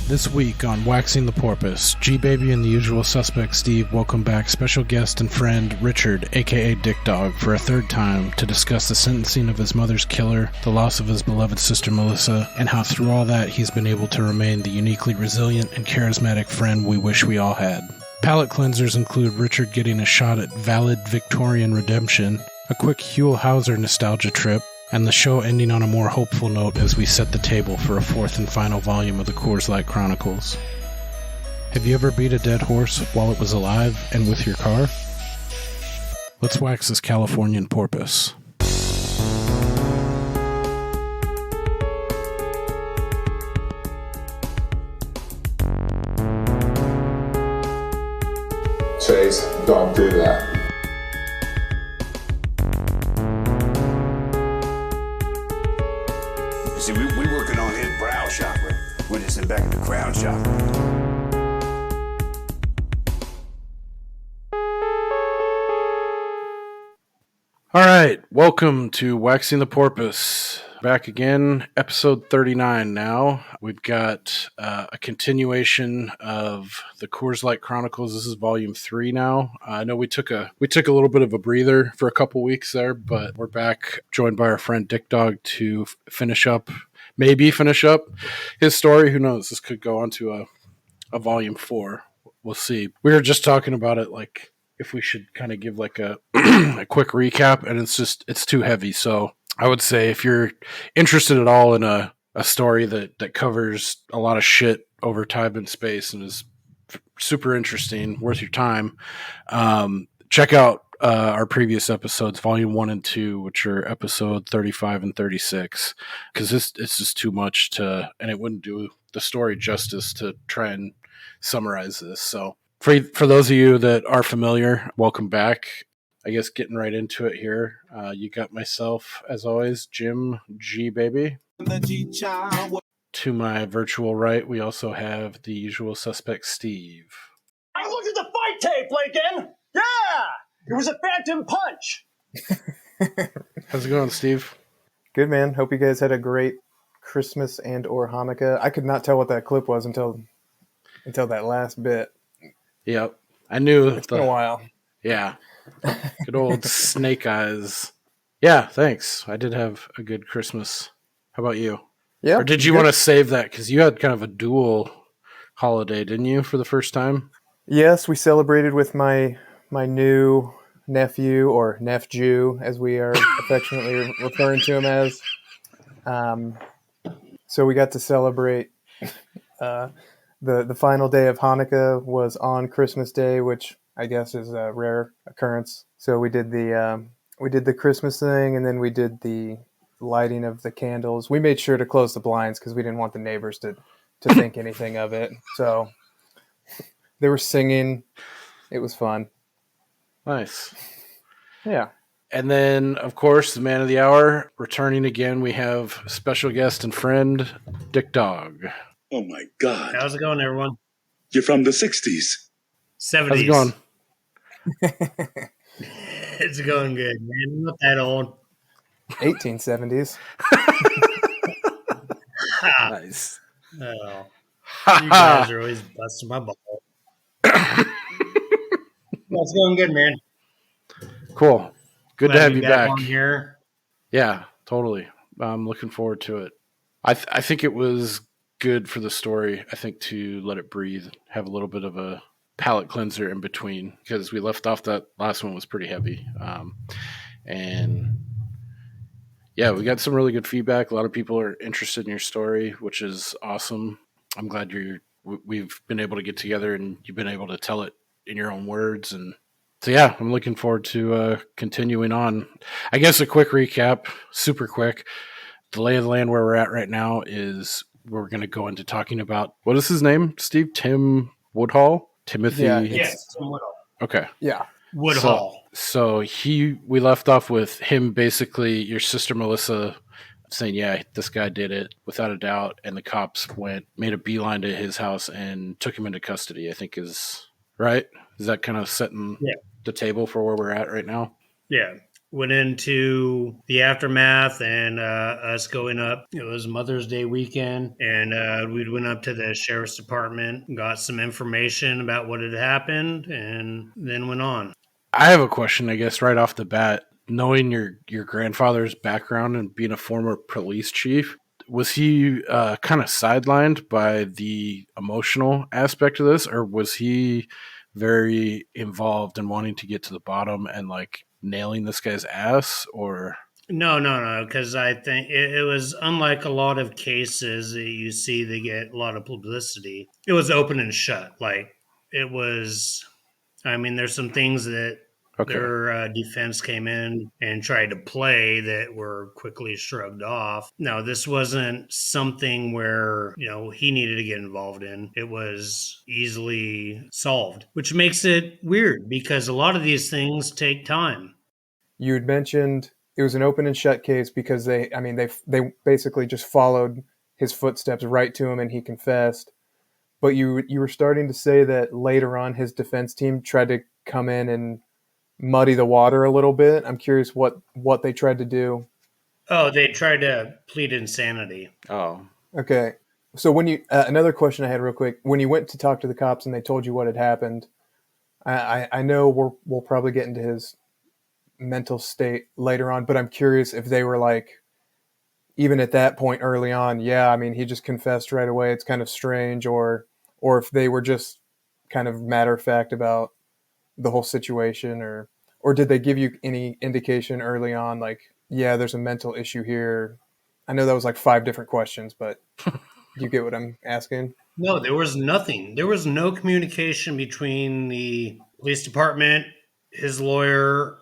This week on Waxing the Porpoise, G-Baby and the usual suspect Steve welcome back special guest and friend Richard, aka Dick Dawg, for a third time to discuss the sentencing of his mother's killer, the loss of his beloved sister Melissa, and how through all that he's been able to remain the uniquely resilient and charismatic friend we wish we all had. Palate cleansers include Richard getting a shot at Valid-Victorian redemption, a quick Huell Howser nostalgia trip, and the show ending on a more hopeful note as we set the table for a fourth and final volume of the Coors Light Chronicles. Have you ever beat a dead horse while it was alive and with your car? Let's wax this Californian porpoise. Chase, don't do that. See, we working on his brow chakra. We're just in back of the crown chakra. All right, welcome to Waxing the Porpoise. Back again, episode 39 now. We've got a continuation of the Coors Light Chronicles. This is volume 3 now. I know we took a little bit of a breather for a couple weeks there, but we're back, joined by our friend Dick Dawg to finish up his story. Who knows? This could go on to a volume 4. We'll see. We were just talking about it, like if we should kind of give like a a quick recap, and it's too heavy. So I would say if you're interested at all in a story that covers a lot of shit over time and space and is super interesting, worth your time, check out our previous episodes, volume 1 and 2, which are episode 35 and 36, because it's just too much and it wouldn't do the story justice to try and summarize this. So for those of you that are familiar, welcome back. I guess getting right into it here, you got myself, as always, Jim G-Baby. To my virtual right, we also have the usual suspect, Steve. I looked at the fight tape, Lincoln! Yeah! It was a phantom punch! How's it going, Steve? Good, man. Hope you guys had a great Christmas and or Hanukkah. I could not tell what that clip was until that last bit. Yep. I knew. It's been a while. Yeah. Good old snake eyes. Yeah, thanks. I did have a good Christmas. How about you? Yeah. Or did you want to save that? Because you had kind of a dual holiday, didn't you, for the first time? Yes, we celebrated with my new nephew, or nephew, as we are affectionately referring to him as. So we got to celebrate. The final day of Hanukkah was on Christmas Day, which I guess is a rare occurrence. So we did the Christmas thing, and then we did the lighting of the candles. We made sure to close the blinds because we didn't want the neighbors to think anything of it. So they were singing. It was fun. Nice. Yeah. And then, of course, the man of the hour, returning again, we have special guest and friend, Dick Dawg. Oh my God. How's it going, everyone? You're from the 60s. 70s. How's it going? It's going good, man. I'm not that old. 1870s. Nice. Oh, you guys are always busting my ball. It's going good, man. Cool. Good to have you back on here. Yeah, totally. I'm looking forward to it. I think it was good for the story, I think, to let it breathe, have a little bit of a palate cleanser in between, because we left off that last one was pretty heavy. And yeah, we got some really good feedback. A lot of people are interested in your story, which is awesome. I'm glad we've been able to get together and you've been able to tell it in your own words. And so, yeah, I'm looking forward to continuing on. I guess a quick recap, super quick. The lay of the land where we're at right now is we're going to go into talking about, what is his name, Steve? Tim Woodhull? Timothy? Yeah, Yes, Tim Woodhull. Okay. Yeah. Woodhull. So we left off with him basically, your sister Melissa saying, yeah, this guy did it without a doubt. And the cops made a beeline to his house and took him into custody, I think is right. Is that kind of setting the table for where we're at right now? Yeah. went into the aftermath and us going up. It was Mother's Day weekend, and we went up to the sheriff's department, got some information about what had happened, and then went on. I have a question, I guess, right off the bat. Knowing your grandfather's background and being a former police chief, was he kind of sidelined by the emotional aspect of this, or was he very involved in wanting to get to the bottom and like nailing this guy's ass? Or No, because I think it was unlike a lot of cases that you see they get a lot of publicity. It was open and shut. Like, it was, I mean, there's some things that okay, their defense came in and tried to play that were quickly shrugged off. No, this wasn't something where, he needed to get involved in. It was easily solved, which makes it weird because a lot of these things take time. You had mentioned it was an open and shut case because they basically just followed his footsteps right to him and he confessed. But you were starting to say that later on his defense team tried to come in and muddy the water a little bit. I'm curious what they tried to do. Oh, they tried to plead insanity. oh, Okay. So when you another question I had real quick, when you went to talk to the cops and they told you what had happened, I know we'll probably get into his mental state later on, but I'm curious if they were like, even at that point early on, yeah, I mean, he just confessed right away. It's kind of strange, or if they were just kind of matter of fact about the whole situation, or did they give you any indication early on, like, yeah, there's a mental issue here? I know that was like 5 different questions, but you get what I'm asking? No, there was nothing. There was no communication between the police department, his lawyer,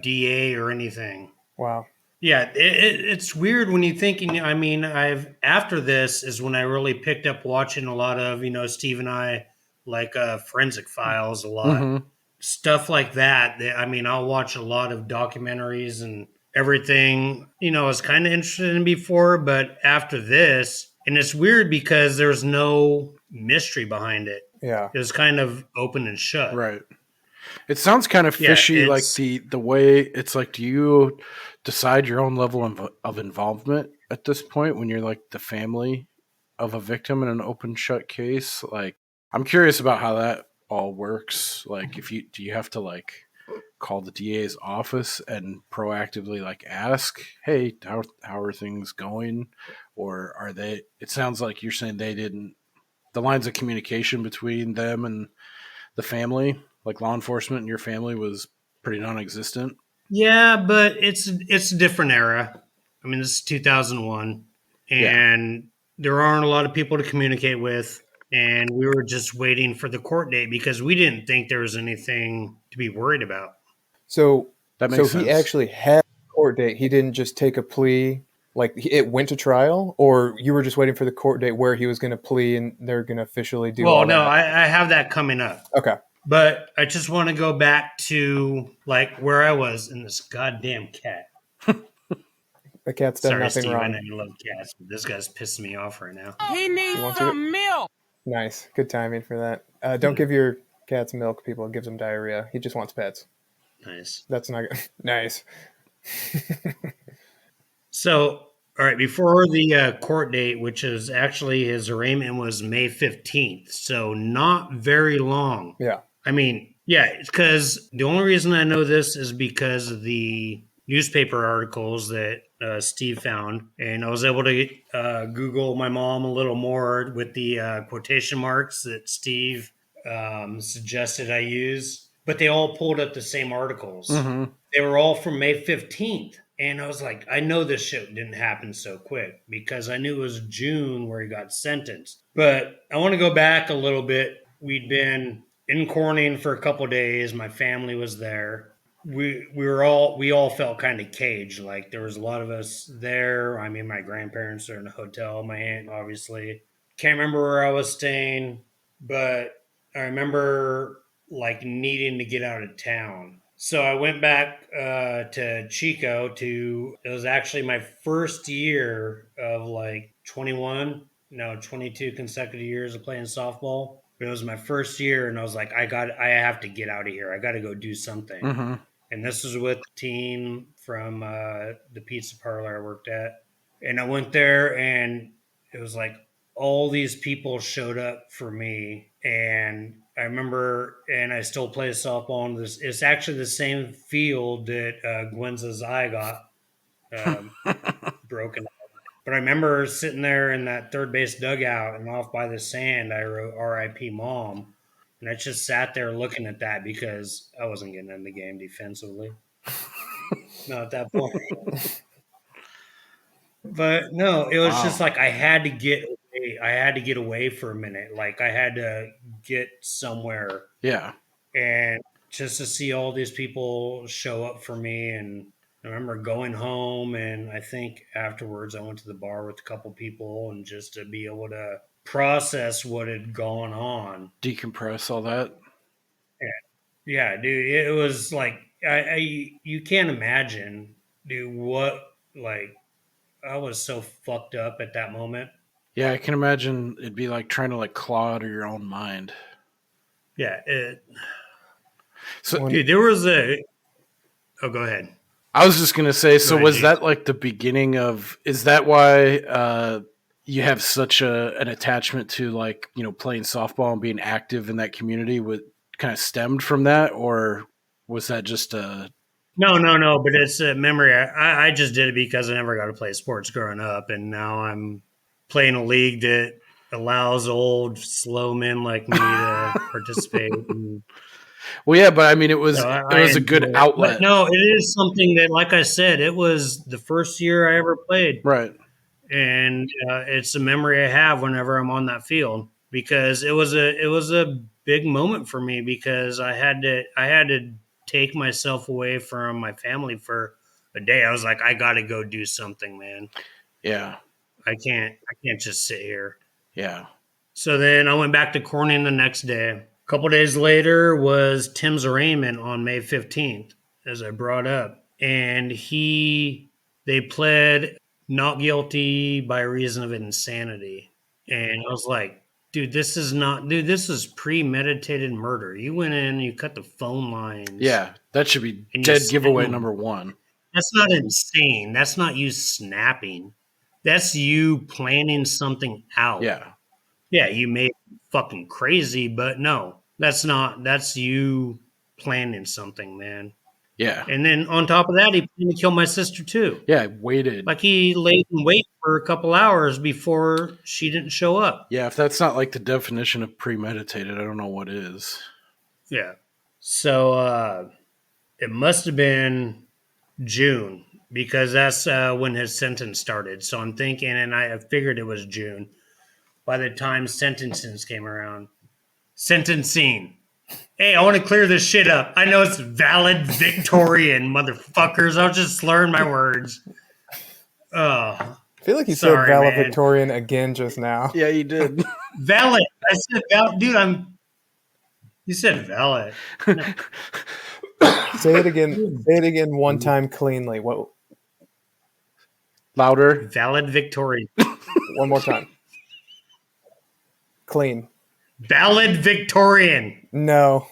DA, or anything. Wow. Yeah, it's weird when you thinking. I mean, after this is when I really picked up watching a lot of Steve and I like Forensic Files a lot, mm-hmm. stuff like that. I mean, I'll watch a lot of documentaries and everything. I was kind of interested in before, but after this, and it's weird because there's no mystery behind it. Yeah. It was kind of open and shut. Right. It sounds kind of fishy, like the way it's like. Do you decide your own level of involvement at this point when you're like the family of a victim in an open shut case? Like, I'm curious about how that all works. Like, do you have to like call the DA's office and proactively like ask, hey, how are things going, or are they? It sounds like you're saying they didn't. The lines of communication between them and the family, like law enforcement and your family, was pretty non-existent. Yeah, but it's a different era. I mean, this is 2001, and there aren't a lot of people to communicate with, and we were just waiting for the court date because we didn't think there was anything to be worried about. So That makes sense. He actually had a court date. He didn't just take a plea, like it went to trial, or you were just waiting for the court date where he was going to plea and they're going to officially do all Well, no, that? I have that coming up. Okay. But I just want to go back to like where I was in this goddamn cat. The cat's done Sorry, nothing Steve, wrong. I know you love cats, but this guy's pissing me off right now. He needs You want some milk. Nice. Good timing for that. Don't give your cats milk, people. It gives them diarrhea. He just wants pets. Nice. That's not good. Nice. So, all right, before the court date, which is actually his arraignment was May 15th, so not very long. Yeah. I mean, yeah, because the only reason I know this is because of the newspaper articles that Steve found, and I was able to Google my mom a little more with the quotation marks that Steve suggested I use, but they all pulled up the same articles. Mm-hmm. They were all from May 15th. And I was like, I know this shit didn't happen so quick because I knew it was June where he got sentenced. But I want to go back a little bit. We'd been in Corning for a couple of days. My family was there. We all felt kind of caged. Like there was a lot of us there. I mean, my grandparents are in a hotel. My aunt, obviously. Can't remember where I was staying, but I remember like needing to get out of town. So I went back to Chico it was actually my first year of like 22 consecutive years of playing softball. It was my first year and I was like, I have to get out of here. I got to go do something. Mm-hmm. And this was with the team from the pizza parlor I worked at. And I went there, and it was like all these people showed up for me. And I remember, and I still play softball on this. It's actually the same field that Gwen's eye got broken. But I remember sitting there in that third base dugout, and off by the sand, I wrote "R.I.P. Mom," and I just sat there looking at that because I wasn't getting in the game defensively. Not at that point. But no, it was just like I had to get away. I had to get away for a minute. Like I had to get somewhere. Yeah. And just to see all these people show up for me. And I remember going home, and I think afterwards I went to the bar with a couple people, and just to be able to process what had gone on. Decompress all that. Yeah, dude, it was like you can't imagine, dude, what like I was so fucked up at that moment. Yeah, I can imagine it'd be like trying to like claw out of your own mind. Yeah, So dude, there was a. Oh, go ahead. I was just gonna say. So ahead, was Jason. that like the beginning of? Is that why you have such an attachment to like playing softball and being active in that community? With kind of stemmed from that, or was that just a? No, but it's a memory. I just did it because I never got to play sports growing up, and now I'm playing a league that allows old slow men like me to participate. Well, yeah, but I mean, it was a good enjoy it. outlet. But no, it is something that, like I said, it was the first year I ever played, Right. and it's a memory I have whenever I'm on that field because it was a big moment for me because I had to take myself away from my family for a day. I was like, I got to go do something, man. Yeah. I can't just sit here. Yeah. So then I went back to Corning the next day. A couple days later was Tim's arraignment on May 15th, as I brought up. And they pled not guilty by reason of insanity. And I was like, dude, this is premeditated murder. You went in, you cut the phone lines. Yeah. That should be And dead you giveaway sang. number one. That's not insane. That's not you snapping. That's you planning something out. Yeah. Yeah, you may be fucking crazy, but no, that's you planning something, man. Yeah. And then on top of that, he planned to kill my sister too. Yeah. Waited. Like he laid in wait for a couple hours before she didn't show up. Yeah. If that's not like the definition of premeditated, I don't know what is. Yeah. So it must have been June because that's when his sentence started. So I'm thinking, and I figured it was June by the time sentencing came around. Sentencing. Hey, I want to clear this shit up. I know it's Valid-Victorian, motherfuckers. I was just slurring my words. Oh, I feel like you Sorry, said man. Valid-Victorian again just now. Yeah, you did. valid. I said valid. Dude, you said valid. Say it again. Say it again one time cleanly. What? Louder. Valid-Victorian. One more time. Clean. Valid-Victorian. No.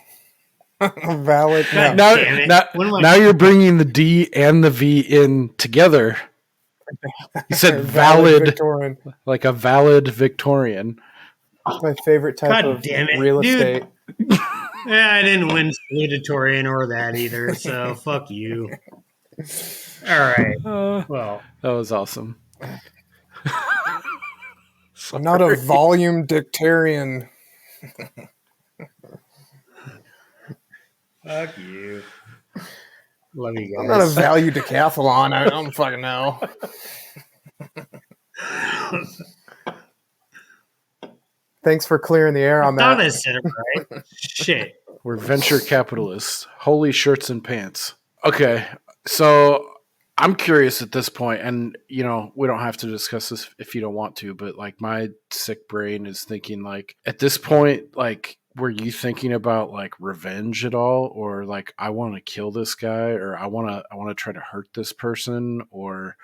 Valid. No. Now, damn it. now, What am I- now you're bringing the D and the V in together. You said valid, Victorian. like a valid Victorian. It's my favorite type God of damn it, real dude. estate. Yeah, I didn't win salutatorian or that either, so fuck you. All right. Well, That was awesome. I'm not a volume dictarian. fuck you. Love you I'm not a guys. value decathlon. I don't fucking know. Thanks for clearing the air on I thought I that. said it right. Shit. We're venture capitalists. Holy shirts and pants. Okay, so I'm curious at this point, and we don't have to discuss this if you don't want to, but like my sick brain is thinking like at this point, like were you thinking about like revenge at all, or like I want to kill this guy, or I want to try to hurt this person, or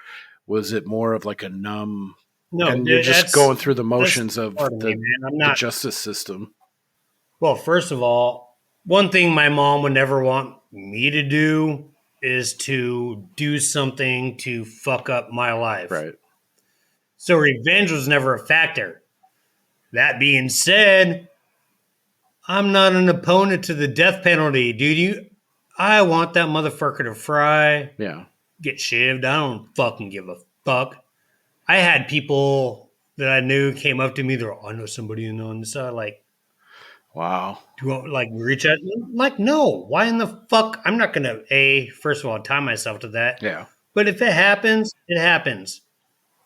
was it more of like a numb? No, and you're just going through the motions of part of me, the man. I'm not. justice system. Well, first of all, one thing my mom would never want me to do is to do something to fuck up my life. Right. So revenge was never a factor. That being said, I'm not an opponent to the death penalty, dude. I want that motherfucker to fry, Yeah. get shivved. I don't fucking give a fuck. I had people that I knew came up to me. They're like, I know somebody on the side. Like, Wow. do you want like reach out? Like, no. Why in the fuck? I'm not gonna first of all, tie myself to that. Yeah. But if it happens, it happens.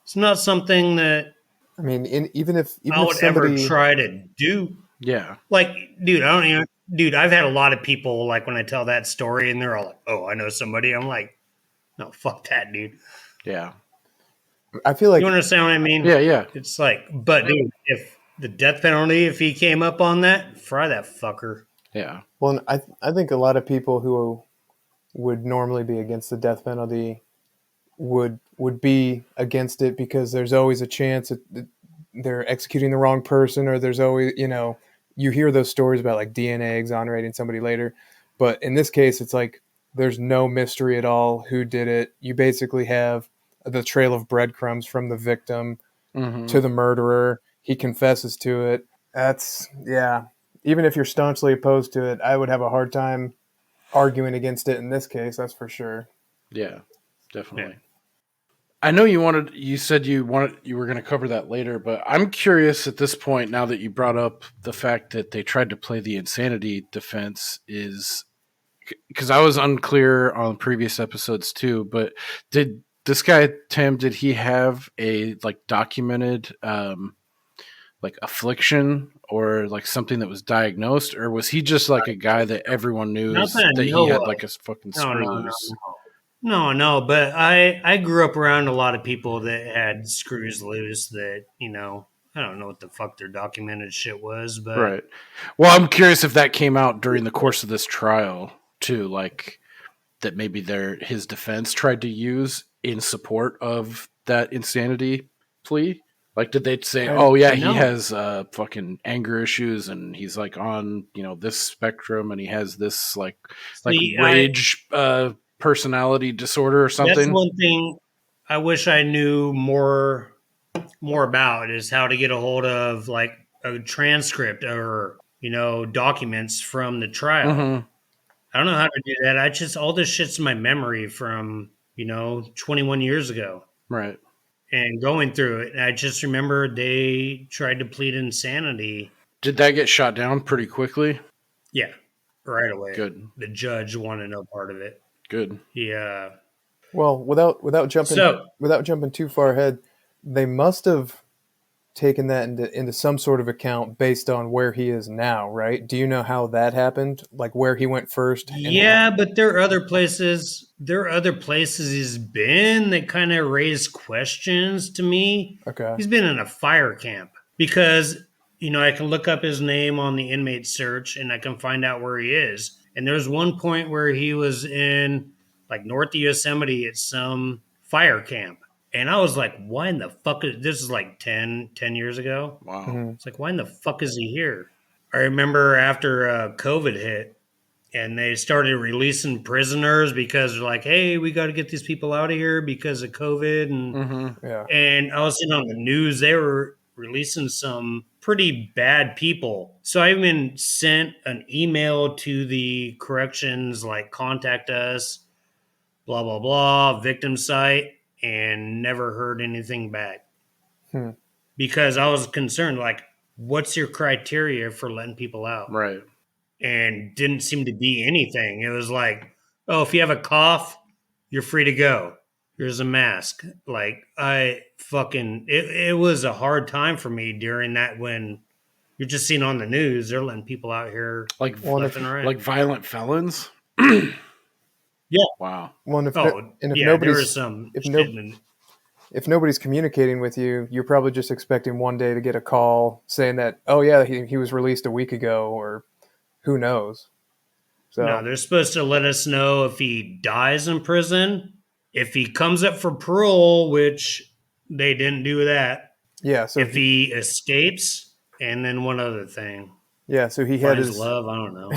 It's not something that I mean, even if I would ever somebody, try to do. Yeah. Like, dude, I don't even. Dude, I've had a lot of people like when I tell that story, and they're all like, "Oh, I know somebody." I'm like, "No, fuck that, dude." Yeah. I feel like You understand what I mean? Yeah. Yeah. It's like, but dude, if the death penalty, if he came up on that, fry that fucker. Yeah. well, I think a lot of people who would normally be against the death penalty would be against it because there's always a chance that they're executing the wrong person, or there's always, you hear those stories about like DNA exonerating somebody later, but in this case it's like there's no mystery at all who did it. You basically have the trail of breadcrumbs from the victim Mm-hmm. to the murderer. He confesses to it. That's, yeah, even if you're staunchly opposed to it, I would have a hard time arguing against it in this case, that's for sure. Yeah. Definitely. I know you said you were going to cover that later, but I'm curious at this point, now that you brought up the fact that they tried to play the insanity defense, is because I was unclear on previous episodes too, but did this guy, Tim, did he have a like documented like affliction or like something that was diagnosed, or was he just like a guy that everyone knew Not that I that know he had of. like a fucking No, screw no, no, loose? no. But I grew up around a lot of people that had screws loose. That I don't know what the fuck their documented shit was, but Right. Well, I'm curious if that came out during the course of this trial too, like that maybe his defense tried to use in support of that insanity plea. Like, did they say, "Oh yeah, he No. has fucking anger issues, and he's like on this spectrum, and he has this like rage personality disorder or something"? That's one thing I wish I knew more about, is how to get a hold of like a transcript or documents from the trial. Mm-hmm. I don't know how to do that. I just, all this shit's in my memory from 21 years ago. Right. And going through it, and I just remember they tried to plead insanity. Did that get shot down pretty quickly? Yeah, right away. Good. The judge wanted no part of it. Good. Yeah. Well, without jumping too far ahead, they must have taken that into some sort of account based on where he is now, right? Do you know how that happened? Like where he went first? Yeah, but there are other places. He's been that kind of raise questions to me. Okay. He's been in a fire camp because I can look up his name on the inmate search and I can find out where he is. And there's one point where he was in like North Yosemite at some fire camp. And I was like, why in the fuck this is like 10 years ago. Wow. Mm-hmm. It's like, why in the fuck is he here? I remember after COVID hit and they started releasing prisoners because they're like, hey, we got to get these people out of here because of COVID. And, Mm-hmm. Yeah. and I was seeing on the news, they were releasing some pretty bad people. So I even sent an email to the corrections, like, contact us, blah, blah, blah, victim site, and never heard anything back. Because I was concerned, like, what's your criteria for letting people out? Right. And didn't seem to be anything. It was like, oh, if you have a cough, you're free to go. Here's a mask. Like, it was a hard time for me during that, when you're just seeing on the news, they're letting people out here Like left and right. like violent felons. Yeah. Wow. Well, and there was some if nobody's communicating with you, you're probably just expecting one day to get a call saying that, oh yeah, he was released a week ago, or who knows. So No, they're supposed to let us know if he dies in prison, if he comes up for parole, which they didn't do that. yeah, so If he escapes, and then one other thing. yeah, so he had Finds his love, I don't know.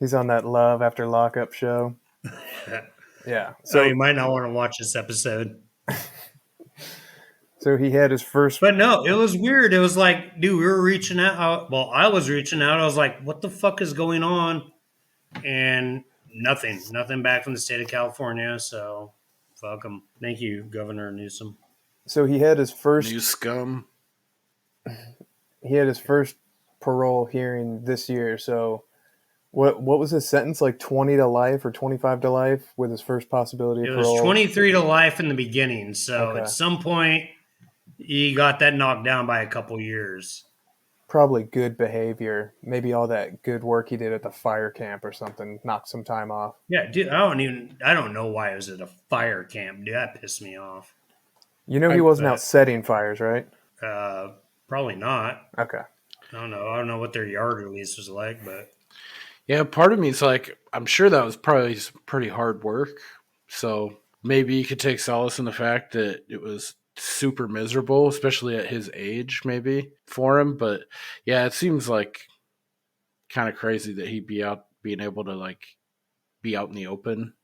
He's on that Love After Lockup show. Yeah. So So you might not want to watch this episode. so he had his first. But no, it was weird. It was like, dude, we were reaching out. Well, I was reaching out. I was like, what the fuck is going on? And nothing back from the state of California. So fuck them. Thank you, Governor Newsom. So he had his first. New scum. He had his first parole hearing this year. So what was his sentence? Like 20 to life or 25 to life with his first possibility It of was parole? 23 to life in the beginning. So Okay. at some point, he got that knocked down by a couple years. Probably good behavior. Maybe all that good work he did at the fire camp or something knocked some time off. Yeah, dude, I don't know why it was at a fire camp. Dude, that pissed me off. You know he wasn't out setting fires, right? Probably not. Okay. I don't know what their yard release was like, but Yeah, part of me is like, I'm sure that was probably some pretty hard work. So maybe you could take solace in the fact that it was super miserable, especially at his age, maybe for him. But yeah, it seems like kind of crazy that he'd be out, being able to like be out in the open.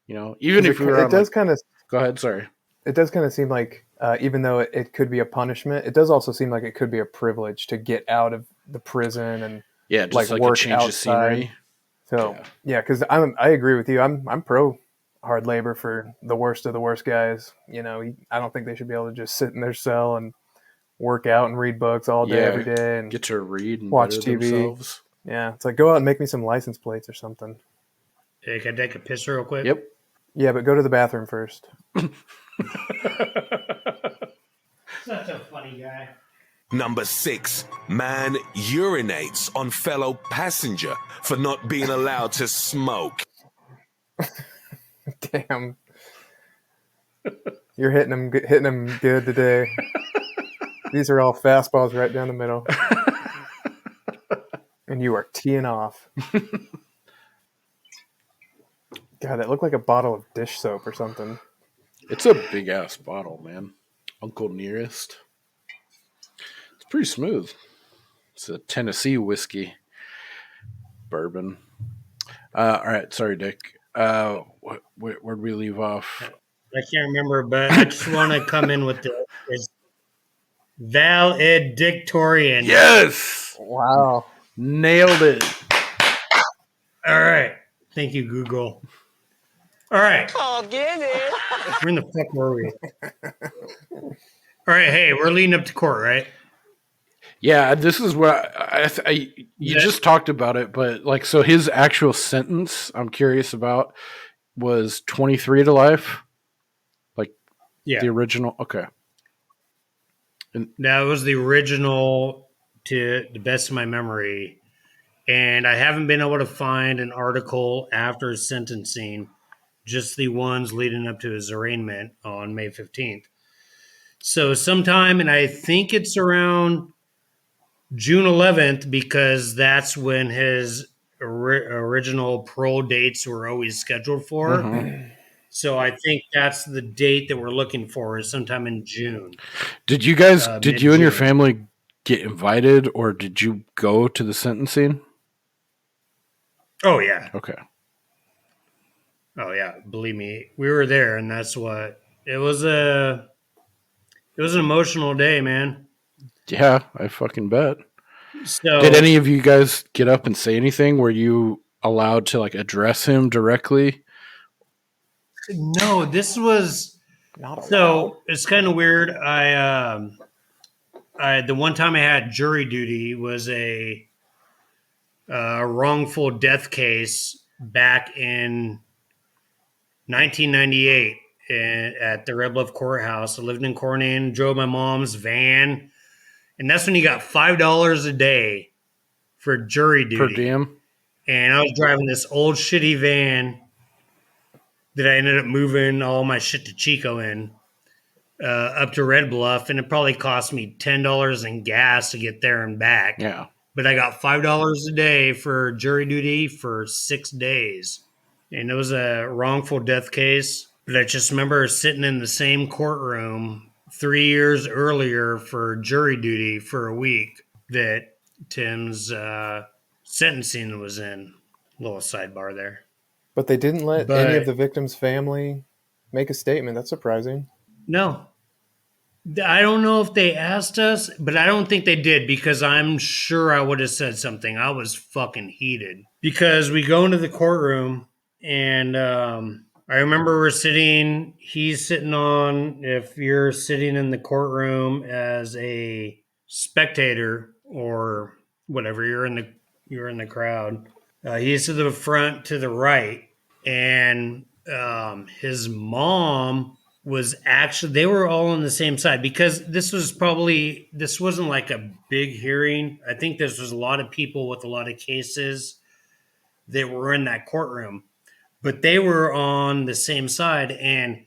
You know, even if we were it on, does like, kind of go ahead, sorry. it does kind of seem like even though it could be a punishment, it does also seem like it could be a privilege to get out of the prison and Yeah, just like a work change of outside. scenery. So yeah, because I agree with you. I'm pro hard labor for the worst of the worst guys. You know, I don't think they should be able to just sit in their cell and work out and read books all day every day and get to read and watch better TV. themselves. Yeah, it's like go out and make me some license plates or something. hey, can I take a piss real quick? Yep. Yeah, but go to the bathroom first. Such a funny guy. Number 6, man urinates on fellow passenger for not being allowed to smoke. Damn, you're hitting them good today. These are all fastballs right down the middle, and you are teeing off. God, that looked like a bottle of dish soap or something. It's a big ass bottle, man. Uncle Nearest. It's pretty smooth. It's a Tennessee whiskey bourbon. All right, sorry, Dick. Where'd we leave off? I can't remember, but I just want to come in with this Valid-Victorian. Yes, Wow, nailed it. All right. Thank you, Google. All right. Oh, get it. Where in the fuck were we? All right. Hey, we're leading up to court, right? Yeah, this is what you just talked about it, but like, so his actual sentence, I'm curious about, was 23 to life. Like, Yeah. the original. Okay. That was the original, to the best of my memory. And I haven't been able to find an article after his sentencing, just the ones leading up to his arraignment on May 15th. So sometime, and I think it's around June 11th, because that's when his original parole dates were always scheduled for. Mm-hmm. So I think that's the date that we're looking for, is sometime in June. Did you guys, did you and your mid-June. family get invited, or did you go to the sentencing? Oh, yeah. Okay. Oh, yeah. Believe me, we were there, and that's what it was. It was an emotional day, man. Yeah, I fucking bet. So Did any of you guys get up and say anything? Were you allowed to like address him directly? no, this was not so. It's kind of weird. The one time I had jury duty was a wrongful death case back in 1998 at the Red Bluff Courthouse. I lived in Corning, drove my mom's van, and that's when you got $5 a day for jury duty. Per diem? And I was driving this old shitty van that I ended up moving all my shit to Chico in, up to Red Bluff, and it probably cost me $10 in gas to get there and back. Yeah. But I got $5 a day for jury duty for 6 days. And it was a wrongful death case. But I just remember sitting in the same courtroom 3 years earlier for jury duty for a week that Tim's sentencing was in. Little sidebar there. But they didn't let any of But the victim's family make a statement. That's surprising. no, I don't know if they asked us, but I don't think they did because I'm sure I would have said something. I was fucking heated because we go into the courtroom and I remember he's sitting on, if you're sitting in the courtroom as a spectator or whatever, you're in the crowd. He's to the front to the right, and his mom was actually, they were all on the same side because this wasn't like a big hearing. I think this was a lot of people with a lot of cases that were in that courtroom, but they were on the same side. And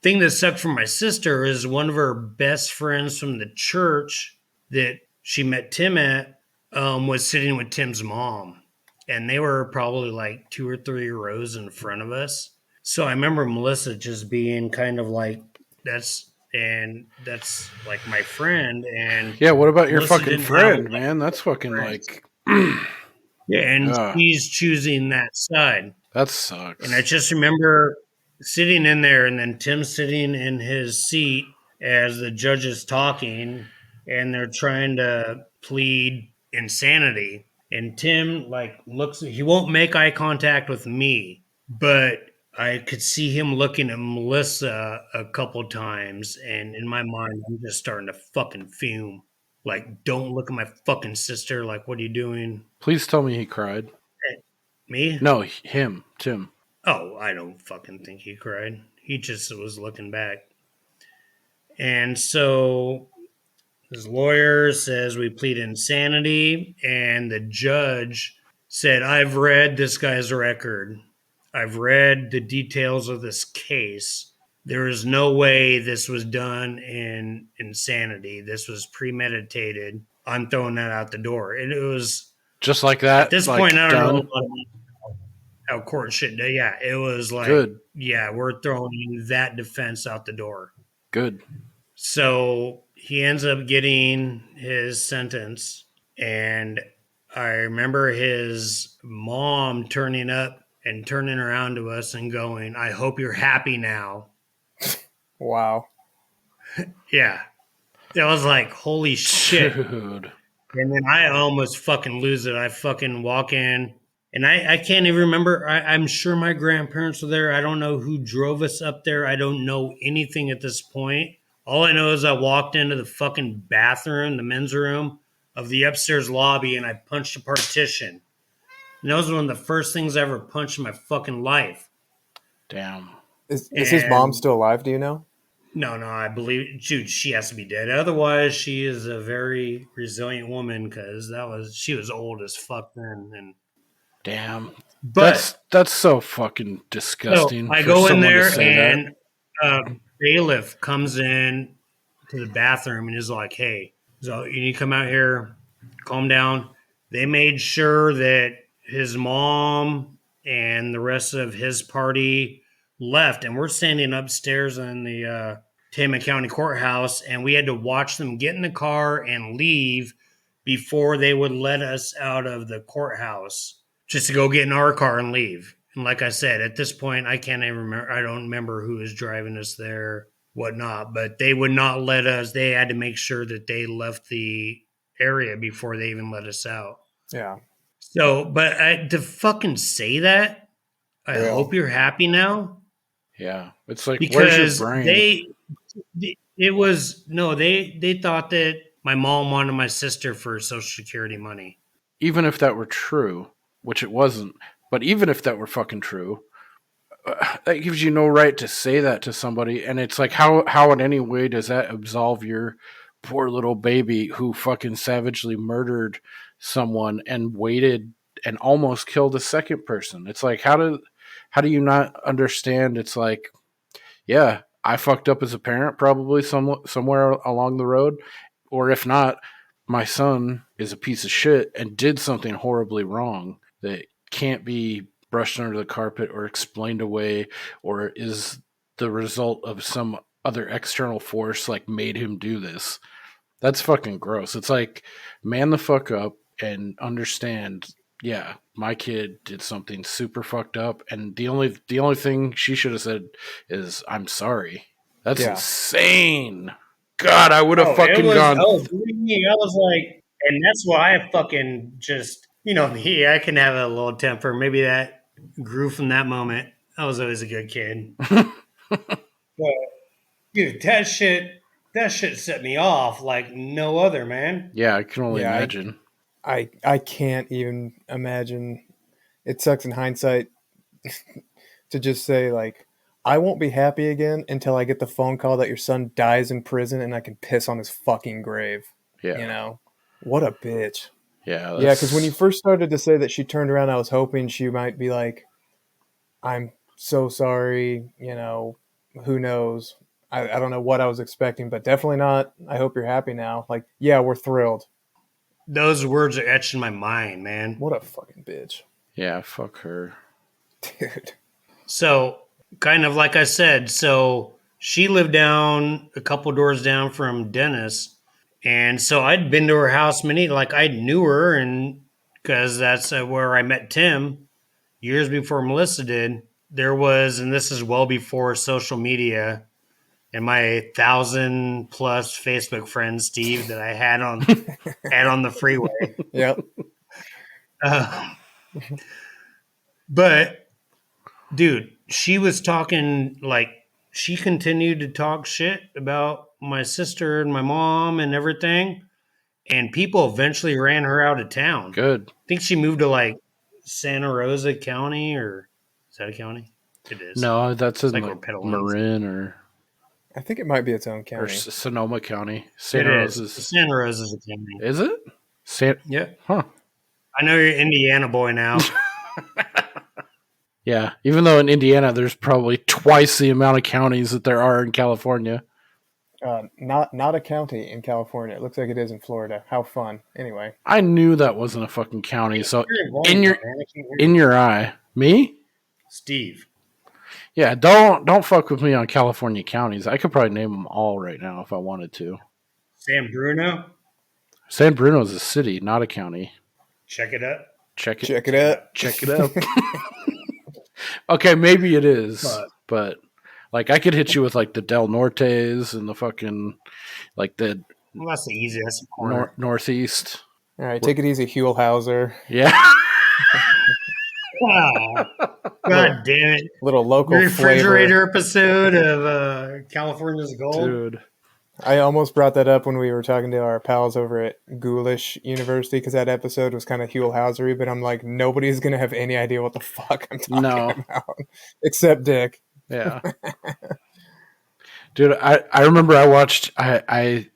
thing that sucked for my sister is one of her best friends from the church that she met Tim at was sitting with Tim's mom, and they were probably like 2 or 3 rows in front of us. So I remember Melissa just being kind of like, that's like my friend. And Yeah, what about your Melissa fucking didn't friend, have, man? That's fucking friends. like, Yeah, and Ugh. she's choosing that side. that sucks. And I just remember sitting in there and then Tim sitting in his seat as the judge is talking and they're trying to plead insanity. And Tim he won't make eye contact with me, but I could see him looking at Melissa a couple times. And in my mind, I'm just starting to fucking fume. Like, don't look at my fucking sister. Like, what are you doing? Please tell me he cried. Me? No, him, Tim. Oh, I don't fucking think he cried. He just was looking back. And so his lawyer says we plead insanity, and the judge said, I've read this guy's record. I've read the details of this case. There is no way this was done in insanity. This was premeditated. I'm throwing that out the door. And it was, Just like that. at this like, point, I don't done. know how court should do. Yeah, it was like, Good. yeah, we're throwing that defense out the door. Good. So he ends up getting his sentence. And I remember his mom turning up and turning around to us and going, I hope you're happy now. Wow. Yeah. It was like, holy shit. Dude. And then I almost fucking lose it. I fucking walk in. And I can't even remember. I'm sure my grandparents were there. I don't know who drove us up there. I don't know anything at this point. All I know is I walked into the fucking bathroom, the men's room of the upstairs lobby, and I punched a partition. And that was one of the first things I ever punched in my fucking life. Damn. Is his mom And- still alive? Do you know? No, I believe, dude, she has to be dead. Otherwise, she is a very resilient woman because she was old as fuck then. And Damn. but That's so fucking disgusting. so I for go in someone to there say that. and bailiff comes in to the bathroom and is like, hey, so you need to come out here, calm down. They made sure that his mom and the rest of his party left, and we're standing upstairs in the Tama County Courthouse, and we had to watch them get in the car and leave before they would let us out of the courthouse just to go get in our car and leave. And like I said, at this point, I can't even remember. I don't remember who was driving us there, whatnot, but they would not let us. They had to make sure that they left the area before they even let us out. Yeah. So, but to fucking say that, I Yeah. hope you're happy now. Yeah. It's like, Because where's your brain? they thought that my mom wanted my sister for Social Security money. Even if that were true, which it wasn't, but even if that were fucking true, that gives you no right to say that to somebody. And it's like, how in any way does that absolve your poor little baby who fucking savagely murdered someone and waited and almost killed a second person? It's like, how do you not understand? It's like, yeah, I fucked up as a parent probably somewhere along the road, or if not, my son is a piece of shit and did something horribly wrong that can't be brushed under the carpet or explained away, or is the result of some other external force like made him do this. That's fucking gross. It's like, man the fuck up and understand yeah, my kid did something super fucked up, and the only thing she should have said is, "I'm sorry." That's Yeah. insane. God, I would have Oh, fucking it was. gone. Oh, believe me, I was like, and that's why I fucking just, me. I can have a little temper. Maybe that grew from that moment. I was always a good kid, but dude, that shit set me off like no other, man. Yeah, I can only Yeah, imagine. I can't even imagine. It sucks in hindsight to just say like, I won't be happy again until I get the phone call that your son dies in prison and I can piss on his fucking grave. Yeah, You know, what a bitch. yeah, Yeah, because when you that's first started to say that she turned around, I was hoping she might be like, I'm so sorry, who knows? I don't know what I was expecting, but definitely not. I hope you're happy now. Like, yeah, we're thrilled. Those words are etched in my mind, man. What a fucking bitch. yeah. Fuck her. Dude. So, kind of like I said, so she lived down a couple doors down from Dennis. And so I'd been to her house I knew her, and because that's where I met Tim years before Melissa did. There was, and this is well before social media and my 1,000+ Facebook friends, Steve, that I had on the freeway. Yep. But dude, she was talking she continued to talk shit about my sister and my mom and everything. And people eventually ran her out of town. Good. I think she moved to Santa Rosa County, or is that a county? It is. No, that's in where Petaluma is. Marin or I think it might be its own county. Sonoma County. It Santa is. Rosa's. Santa Rosa's a county. Is it? Yeah. Huh. I know you're an Indiana boy now. Yeah. Even though in Indiana there's probably twice the amount of counties that there are in California. Not a county in California. It looks like it is in Florida. How fun. Anyway. I knew that wasn't a fucking county. So You're involved, in your man. I can't hear in your eye, me? Steve. Yeah. Don't fuck with me on California counties. I could probably name them all right now if I wanted to. San Bruno. San Bruno is a city, not a county. Check it up. Check it out. Check it out. Okay, maybe it is, but I could hit you with the Del Nortes and the fucking the Well, that's the easiest. Northeast. All right, take it easy, Huell Howser. Yeah. Wow. God damn it. Little local Refrigerator flavor. episode of California's Gold. Dude. I almost brought that up when we were talking to our pals over at Ghoulish University because that episode was kind of Huell Howsery, but I'm like, nobody's going to have any idea what the fuck I'm talking about. Except Dick. Yeah. Dude, I remember I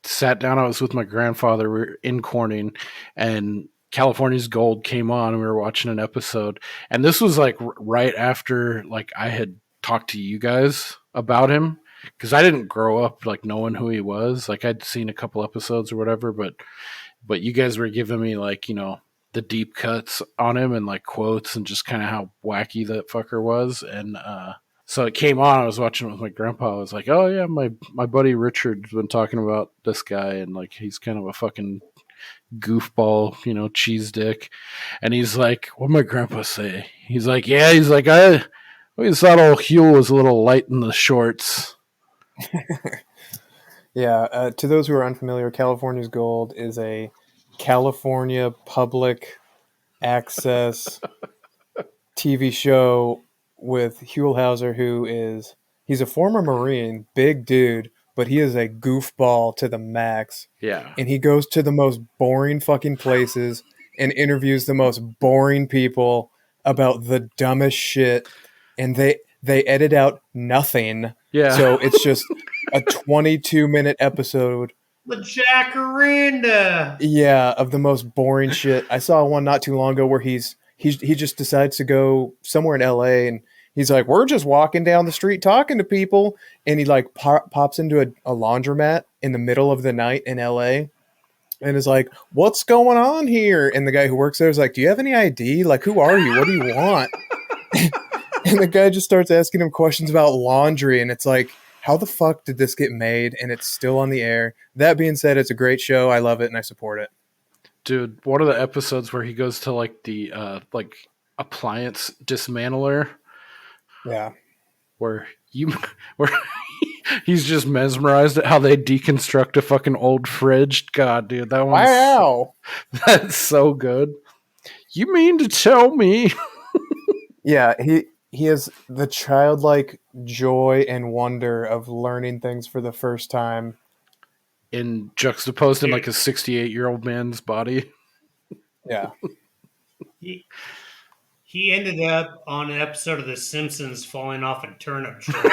sat down, I was with my grandfather, we were in Corning, and California's Gold came on, and we were watching an episode. And this was right after I had talked to you guys about him. Because I didn't grow up knowing who he was. I'd seen a couple episodes or whatever, but you guys were giving me the deep cuts on him and quotes and just kind of how wacky that fucker was. And so it came on. I was watching it with my grandpa. I was like, oh yeah, my buddy Richard's been talking about this guy, and he's kind of a fucking goofball, cheese dick. And he's like, what'd my grandpa say? He's like, yeah. He's like, I always thought old Huell was a little light in the shorts. Yeah, to those who are unfamiliar, California's Gold is a California public access TV show with Huell Howser, he's a former Marine, big dude, but he is a goofball to the max. Yeah. And he goes to the most boring fucking places and interviews the most boring people about the dumbest shit, and they edit out nothing. Yeah. So it's just a 22-minute episode. The Jacaranda. Yeah, of the most boring shit. I saw one not too long ago where he just decides to go somewhere in LA, and he's like, we're just walking down the street talking to people, and he pops into a laundromat in the middle of the night in LA and is like, what's going on here? And the guy who works there is like, do you have any ID? Who are you? What do you want? And the guy just starts asking him questions about laundry, and it's like, how the fuck did this get made? And it's still on the air. That being said, it's a great show. I love it, and I support it. Dude, one of the episodes where he goes to like the appliance dismantler, Yeah. where you where he's just mesmerized at how they deconstruct a fucking old fridge. God, dude, that one's Wow. that's so good. You mean to tell me? Yeah, he has the childlike joy and wonder of learning things for the first time. In juxtaposed in like a 68-year-old man's body. Yeah. He ended up on an episode of The Simpsons falling off a turnip tree.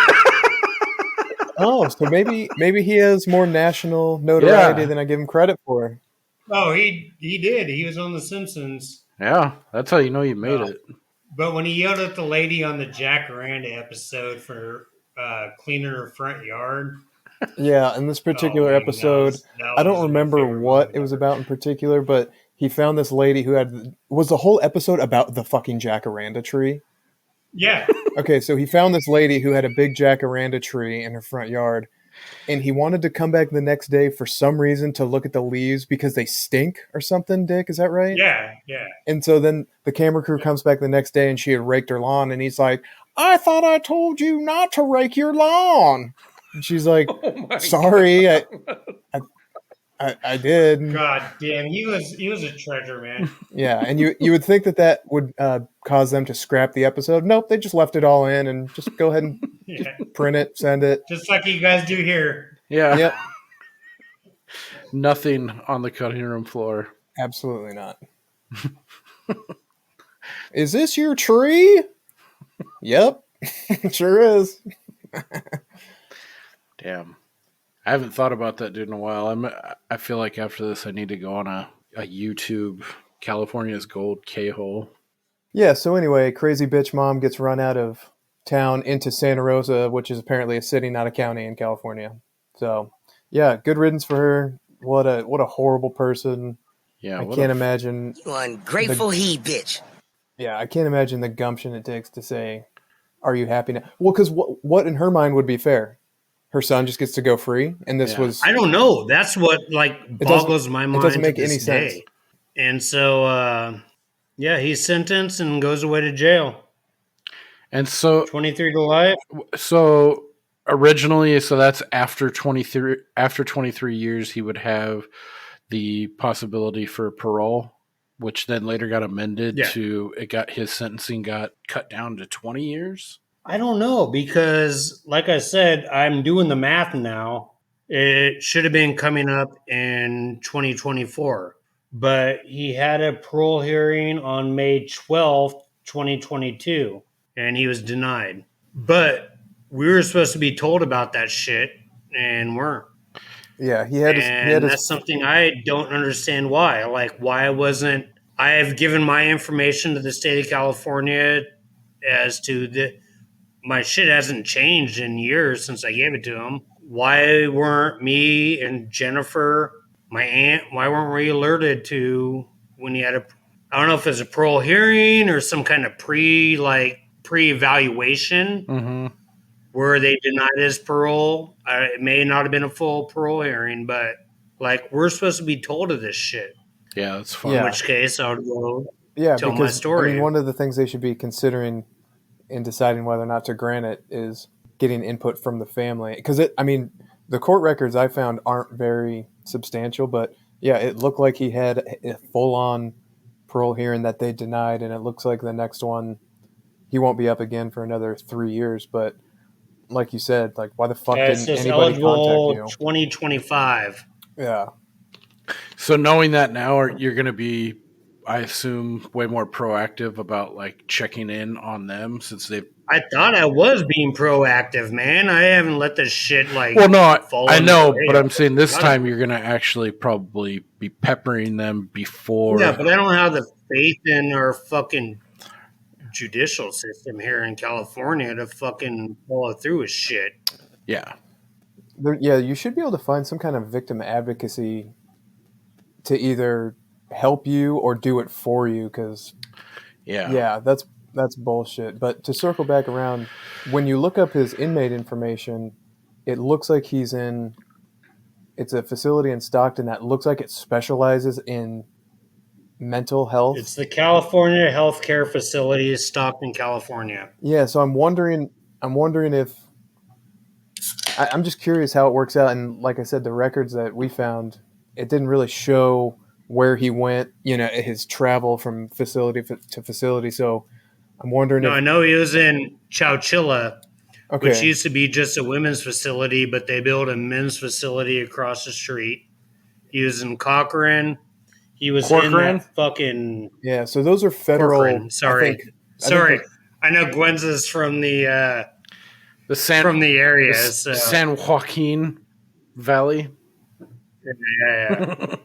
Oh, so maybe he has more national notoriety Yeah. than I give him credit for. Oh, he did. He was on The Simpsons. Yeah, that's how you know you made it. But when he yelled at the lady on the Jacaranda episode for cleaning her front yard. Yeah, in this particular episode, I don't remember what it was about in particular, but he found this lady who was the whole episode about the fucking jacaranda tree? Yeah. Okay, so he found this lady who had a big jacaranda tree in her front yard, and he wanted to come back the next day for some reason to look at the leaves because they stink or something, Dick, is that right? Yeah, yeah. And so then the camera crew comes back the next day and she had raked her lawn, and he's like, I thought I told you not to rake your lawn. And she's like, sorry, I did. God damn, he was a treasure, man. Yeah, and you would think that would cause them to scrap the episode. Nope, they just left it all in and just go ahead and just print it, send it. Just like you guys do here. Yeah. Yep. Nothing on the cutting room floor. Absolutely not. Is this your tree? Yep, sure is. Damn. I haven't thought about that dude in a while. I feel like after this I need to go on a YouTube California's Gold K-hole. Yeah, so anyway, crazy bitch mom gets run out of town into Santa Rosa, which is apparently a city, not a county in California. So, yeah, good riddance for her. What a horrible person. Yeah, I can't imagine. You ungrateful bitch. Yeah, I can't imagine the gumption it takes to say, "Are you happy now?" Well, because what in her mind would be fair? Her son just gets to go free, and this was. I don't know. That's what boggles my mind. It doesn't make to this any sense. day. And so, yeah, he's sentenced and goes away to jail. And so 23 to life. So originally, that's after 23. After 23 years, he would have the possibility for parole, which then later got amended to his sentencing got cut down to 20 years. I don't know, because like I said, I'm doing the math now. It should have been coming up in 2024, but he had a parole hearing on May 12th, 2022, and he was denied. But we were supposed to be told about that shit and weren't. Yeah, that's something I don't understand why. Like, why wasn't I have given my information to the state of California as to my shit hasn't changed in years since I gave it to him. Why weren't me and Jennifer, my aunt, why weren't we alerted to when he had I don't know if it's a parole hearing or some kind of pre-evaluation where they denied his parole. It may not have been a full parole hearing, but we're supposed to be told of this shit. Yeah, that's fine. Yeah. In which case, I would go tell because, my story. I mean, one of the things they should be considering in deciding whether or not to grant it is getting input from the family. Because the court records I found aren't very substantial, but yeah, it looked like he had a full-on parole hearing that they denied, and it looks like the next one, he won't be up again for another 3 years. But like you said, why the fuck didn't anybody contact you? 2025. Yeah. So knowing that now, you're going to be, I assume, way more proactive about checking in on them since they've. I thought I was being proactive, man. I haven't let this shit Well, no, fall I know, into but I'm saying this time you're going to actually probably be peppering them before. Yeah, but I don't have the faith in our fucking judicial system here in California to fucking follow through with shit. Yeah. Yeah, you should be able to find some kind of victim advocacy to either help you or do it for you, because that's bullshit. But to circle back around, when you look up his inmate information, it looks like it's a facility in Stockton that looks like it specializes in mental health. It's the California Healthcare Facility, Stockton, California. Yeah, so I'm wondering if I'm just curious how it works out. And like I said, the records that we found, it didn't really show where he went. His travel from facility to facility. So I'm wondering No, if I know he was in Chowchilla, which okay, used to be just a women's facility, but they built a men's facility across the street. He was in Cochrane. He was in Corcoran? that fucking yeah. So those are federal. Corcoran. Sorry, I think I know Gwen's is from the The area. the So San Joaquin Valley. yeah.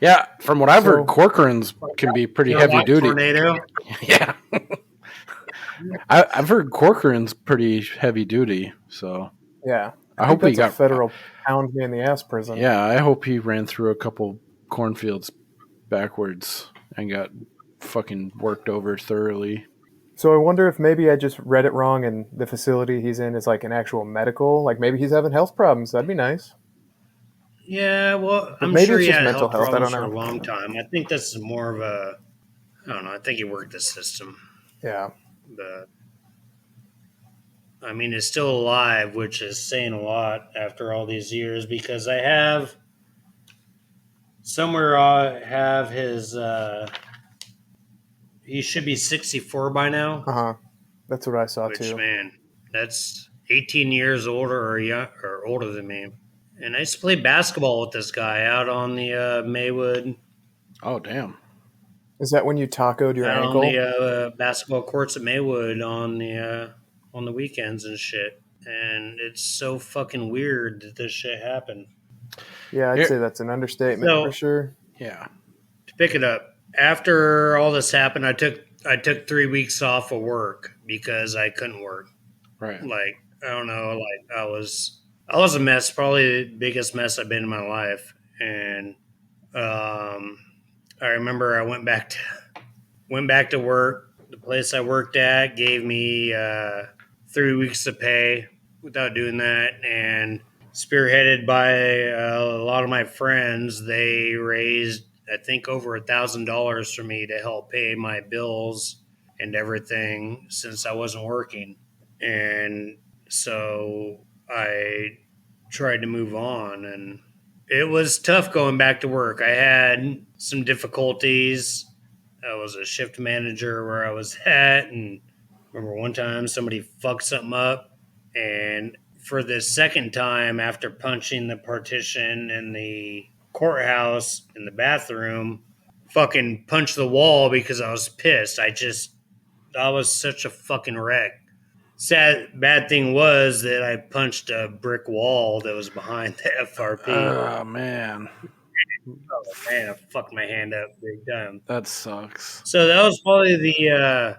Yeah, from what I've So- heard, Corcoran's can be pretty heavy duty. Tornado. Yeah. I've heard Corcoran's pretty heavy duty, so Yeah, I think hope he that's a got federal pound me in the ass prison. Yeah, I hope he ran through a couple cornfields backwards and got fucking worked over thoroughly. So I wonder if maybe I just read it wrong and the facility he's in is like an actual medical. Like maybe he's having health problems. That'd be nice. Yeah, well, I'm maybe sure it's he just had mental health health, I problems don't for a know. long time. I think that's more of a, I don't know. I think he worked the system, Yeah. but I mean, he's still alive, which is saying a lot after all these years. Because I have somewhere I have his. He should be 64 by now. That's what I saw Which too. man, that's 18 years older or older than me. And I used to play basketball with this guy out on the Maywood. Oh, damn. Is that when you tacoed your Out ankle? on the basketball courts at Maywood on the weekends and shit. And it's so fucking weird that this shit happened. Yeah, I'd Here- say that's an understatement So- for sure. Yeah. To pick it up, after all this happened, I took 3 weeks off of work because I couldn't work. Right. Like, I don't know, like I was a mess, probably the biggest mess I've been in my life. And I remember I went back to work. The place I worked at gave me 3 weeks of pay without doing that, and spearheaded by a lot of my friends, they raised I think over $1,000 for me to help pay my bills and everything since I wasn't working. And so I tried to move on, and it was tough going back to work. I had some difficulties. I was a shift manager where I was at, and remember one time somebody fucked something up, and for the second time after punching the partition in the courthouse in the bathroom, fucking punched the wall because I was pissed. I was such a fucking wreck. Bad thing was that I punched a brick wall that was behind the FRP. Oh, man. Oh man, I fucked my hand up big time. That sucks. So that was probably the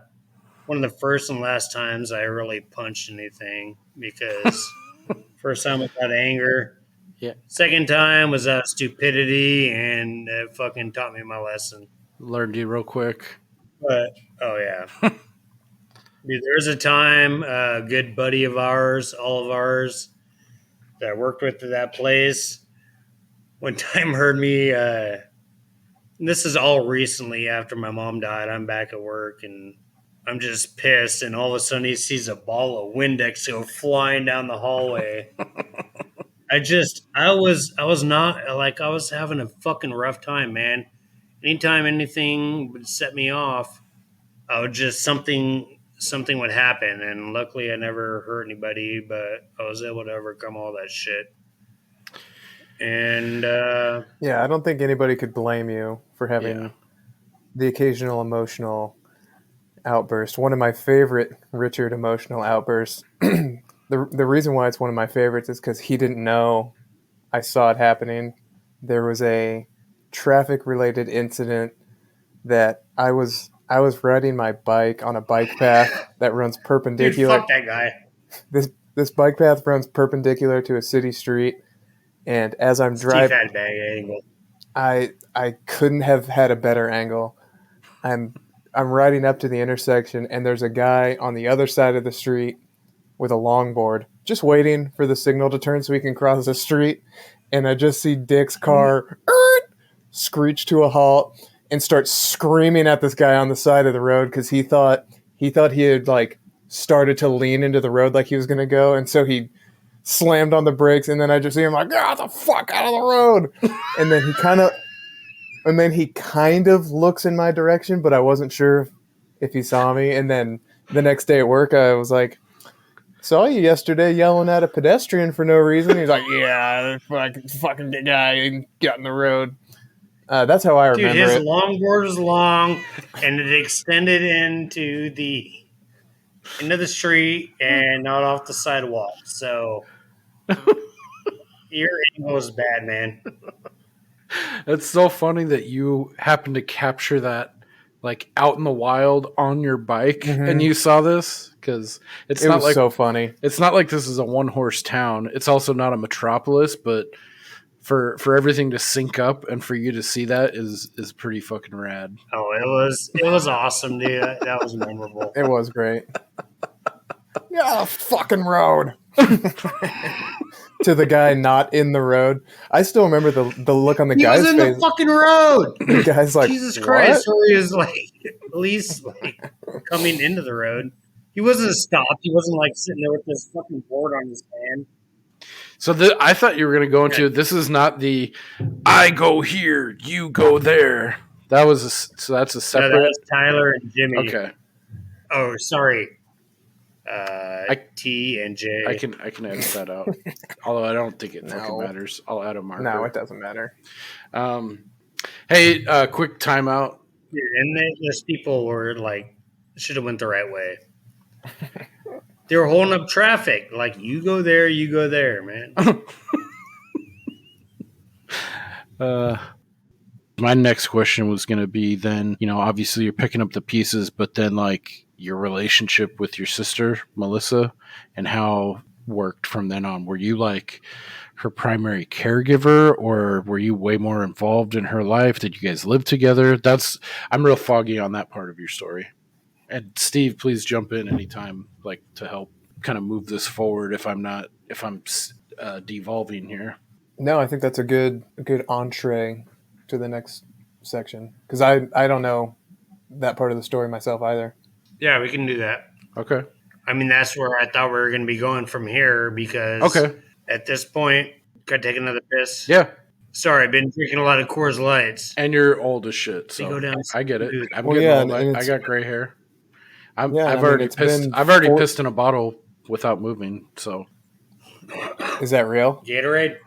one of the first and last times I really punched anything, because first time was out of anger. Yeah. Second time was out of stupidity, and it fucking taught me my lesson. Learned you real quick. But oh yeah. Dude, there was a time a good buddy of ours, all of ours, that I worked with at that place, one time heard me, this is all recently after my mom died. I'm back at work and I'm just pissed, and all of a sudden he sees a ball of Windex go flying down the hallway. I was not, like, I was having a fucking rough time, man. Anytime anything would set me off, I would just something would happen, and luckily I never hurt anybody, but I was able to overcome all that shit. And Yeah, I don't think anybody could blame you for having Yeah. the occasional emotional outburst. One of my favorite Richard emotional outbursts. The reason why it's one of my favorites is because he didn't know I saw it happening. There was a traffic related incident that I was riding my bike on a bike path that runs dude, perpendicular. fuck that guy. This bike path runs perpendicular to a city street, and as I'm Steve driving, had bag angle. I couldn't have had a better angle. I'm riding up to the intersection, and there's a guy on the other side of the street with a longboard, just waiting for the signal to turn so he can cross the street. And I just see Dick's car screech to a halt and start screaming at this guy on the side of the road because he thought he had like started to lean into the road like he was going to go, and so he slammed on the brakes, and then I just see him like, "Get the fuck out of the road!" and then he kind of looks in my direction, but I wasn't sure if he saw me. And then the next day at work, I was like, "Saw you yesterday yelling at a pedestrian for no reason." He's like, "Yeah, fucking guy got in the road." That's how I remember Dude, his it. longboard was long, and it extended into the street and not off the sidewalk. So your angle was bad, man. It's so funny that you happened to capture that like out in the wild on your bike and you saw this, because it was so funny. It's not like this is a one-horse town. It's also not a metropolis, but for everything to sync up and for you to see that is pretty fucking rad. Oh, it was awesome, dude. That was memorable. It was great. Yeah, fucking road. To the guy not in the road. I still remember the look on the guy's face. He was in the fucking road. The guy's like, Jesus Christ. So he was like, at least like coming into the road. He wasn't stopped. He wasn't like sitting there with this fucking board on his hand. So I thought you were going to go into, this is not the, I go here, you go there. So that's a separate. No, that was Tyler and Jimmy. Okay. Oh, sorry. T and J. I can edit that out. Although I don't think it fucking matters. I'll add a marker. No, it doesn't matter. Hey, quick timeout. Dude, and those people were like, should have went the right way. They were holding up traffic. Like, you go there, man. My next question was going to be then, obviously you're picking up the pieces, but then like your relationship with your sister, Melissa, and how worked from then on. Were you like her primary caregiver, or were you way more involved in her life? Did you guys live together? I'm real foggy on that part of your story. And Steve, please jump in anytime, like to help kind of move this forward if I'm devolving here. No, I think that's a good entree to the next section, because I don't know that part of the story myself either. Yeah, we can do that. Okay. I mean, that's where I thought we were going to be going from here, because at this point, gotta take another piss. Yeah. Sorry, I've been drinking a lot of Coors Lights. And you're old as shit, so go down I get it. I'm well, getting yeah, old. I got gray hair. I've already pissed in a bottle without moving. So, is that real? Gatorade?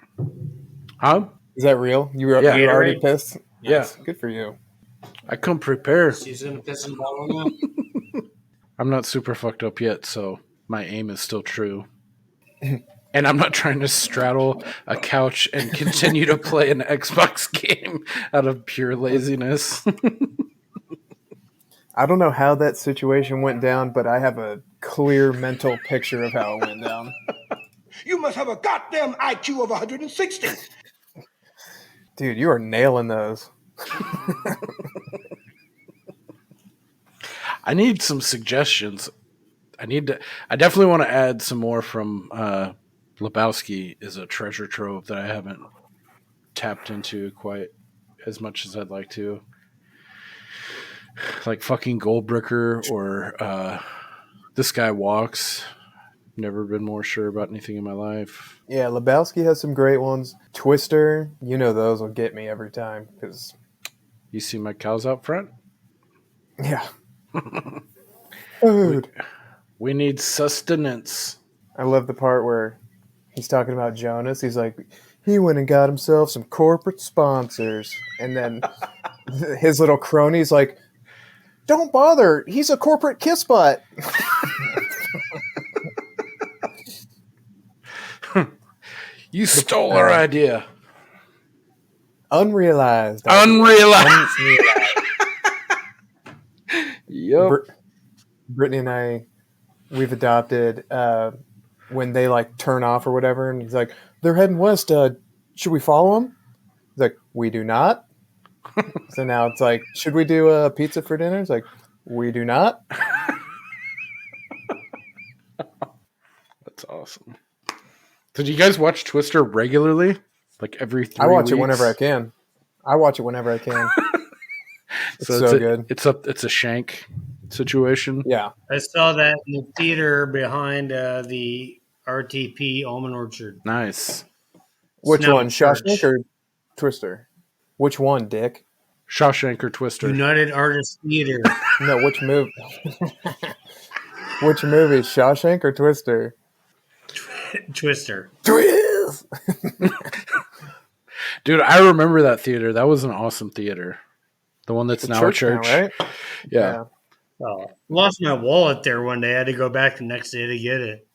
Huh? Is that real? You were already pissed? Yeah. Nice. Good for you. I come prepared. She's gonna piss in a bottle now. I'm not super fucked up yet, so my aim is still true. And I'm not trying to straddle a couch and continue to play an Xbox game out of pure laziness. I don't know how that situation went down, but I have a clear mental picture of how it went down. You must have a goddamn IQ of 160. Dude, you are nailing those. I need some suggestions. I definitely want to add some more from Lebowski is a treasure trove that I haven't tapped into quite as much as I'd like to. Like fucking Goldbricker or This Guy Walks. Never been more sure about anything in my life. Yeah, Lebowski has some great ones. Twister, those will get me every time. Cause you see my cows out front? Yeah. Food. We need sustenance. I love the part where he's talking about Jonas. He's like, he went and got himself some corporate sponsors. And then his little crony's like, don't bother. He's a corporate kiss butt. You stole our idea. Unrealized. Yep. Brittany and I, we've adopted when they like turn off or whatever, and he's like, they're heading west. Should we follow them? He's like, we do not. So now it's like, should we do a pizza for dinner? It's like, we do not. That's awesome. So do you guys watch Twister regularly? Like every 3 weeks? I watch it whenever I can. I watch it whenever I can. It's So so good. It's a Shank situation. Yeah. I saw that in the theater behind the RTP Almond Orchard. Nice. Which Now one, church. Shawshank or Twister? Which one, Dick? Shawshank or Twister. United Artists Theater. No, which movie? Which movie, Shawshank or Twister? Twister. Twist! Dude, I remember that theater. That was an awesome theater. The one that's now a church. Now, right? Yeah. Oh, lost my wallet there one day. I had to go back the next day to get it.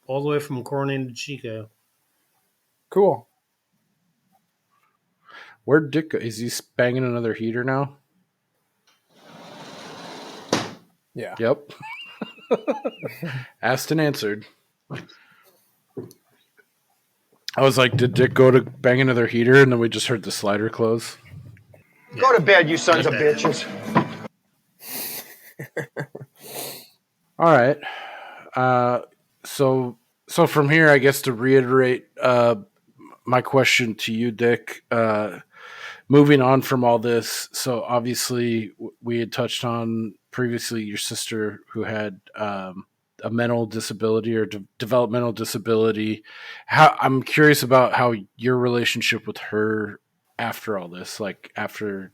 All the way from Corning to Chico. Cool. Where'd Dick go? Is he banging another heater now? Yeah. Yep. Asked and answered. I was like, did Dick go to bang another heater? And then we just heard the slider close. Go to bed, you sons of bitches. All right. So from here, I guess to reiterate my question to you, Dick, moving on from all this. So obviously we had touched on previously your sister who had a mental disability or developmental disability. I'm curious about how your relationship with her after all this, like after,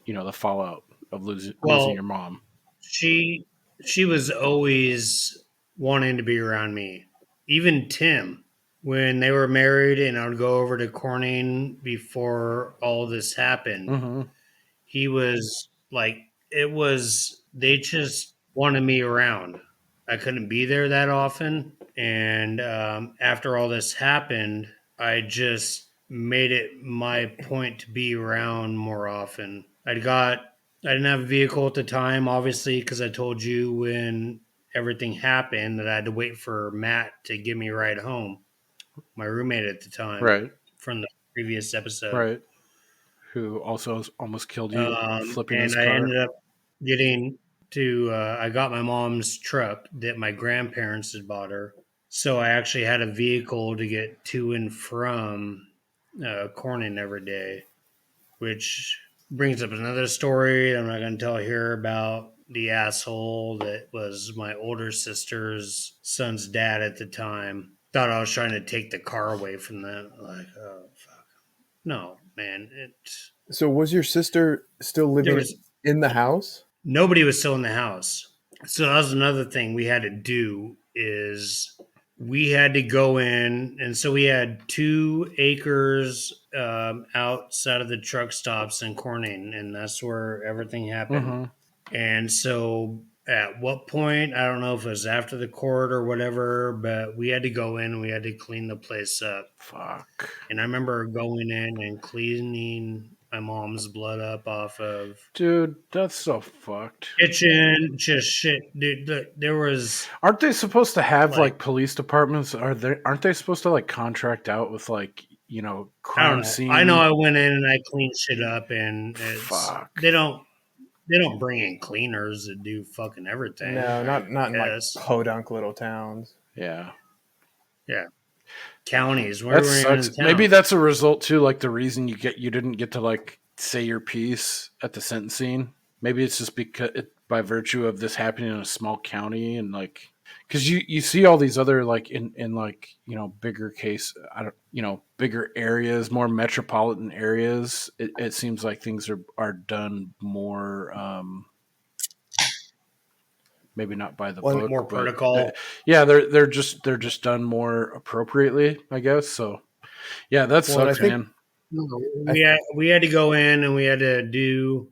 the fallout of losing your mom. She was always wanting to be around me. Even Tim, when they were married and I would go over to Corning before all this happened, he was like, they just wanted me around. I couldn't be there that often. And after all this happened, I just made it my point to be around more often. I didn't have a vehicle at the time, obviously, because I told you when everything happened that I had to wait for Matt to give me a ride home, my roommate at the time, right, from the previous episode, right, who also almost killed you flipping his and car. I ended up getting to. I got my mom's truck that my grandparents had bought her, so I actually had a vehicle to get to and from Corning every day, which brings up another story I'm not going to tell here about the asshole that was my older sister's son's dad at the time. Thought I was trying to take the car away from them. Like, oh, fuck. No, man. So was your sister still living in the house? Nobody was still in the house. So that was another thing we had to do is we had to go in. And so we had 2 acres outside of the truck stops in Corning, and that's where everything happened. And so at what point, I don't know if it was after the court or whatever, but we had to go in and we had to clean the place up. Fuck. And I remember going in and cleaning my mom's blood up off of. Dude, that's so fucked. Kitchen, just shit. Dude, there was. Aren't they supposed to have like police departments? Aren't they supposed to like contract out with like, crime scene? I know I went in and I cleaned shit up, and Fuck. They don't bring in cleaners that do fucking everything. No, not in like podunk little towns. Yeah. Yeah. Counties. That sucks. Maybe that's a result too, like the reason you didn't get to like say your piece at the sentencing. Maybe it's just because by virtue of this happening in a small county and like because you see all these other like in like bigger case bigger areas, more metropolitan areas. It seems like things are done more. Maybe not by the book, more protocol. They're just done more appropriately, I guess. So, yeah, that sucks, man. We had to go in and we had to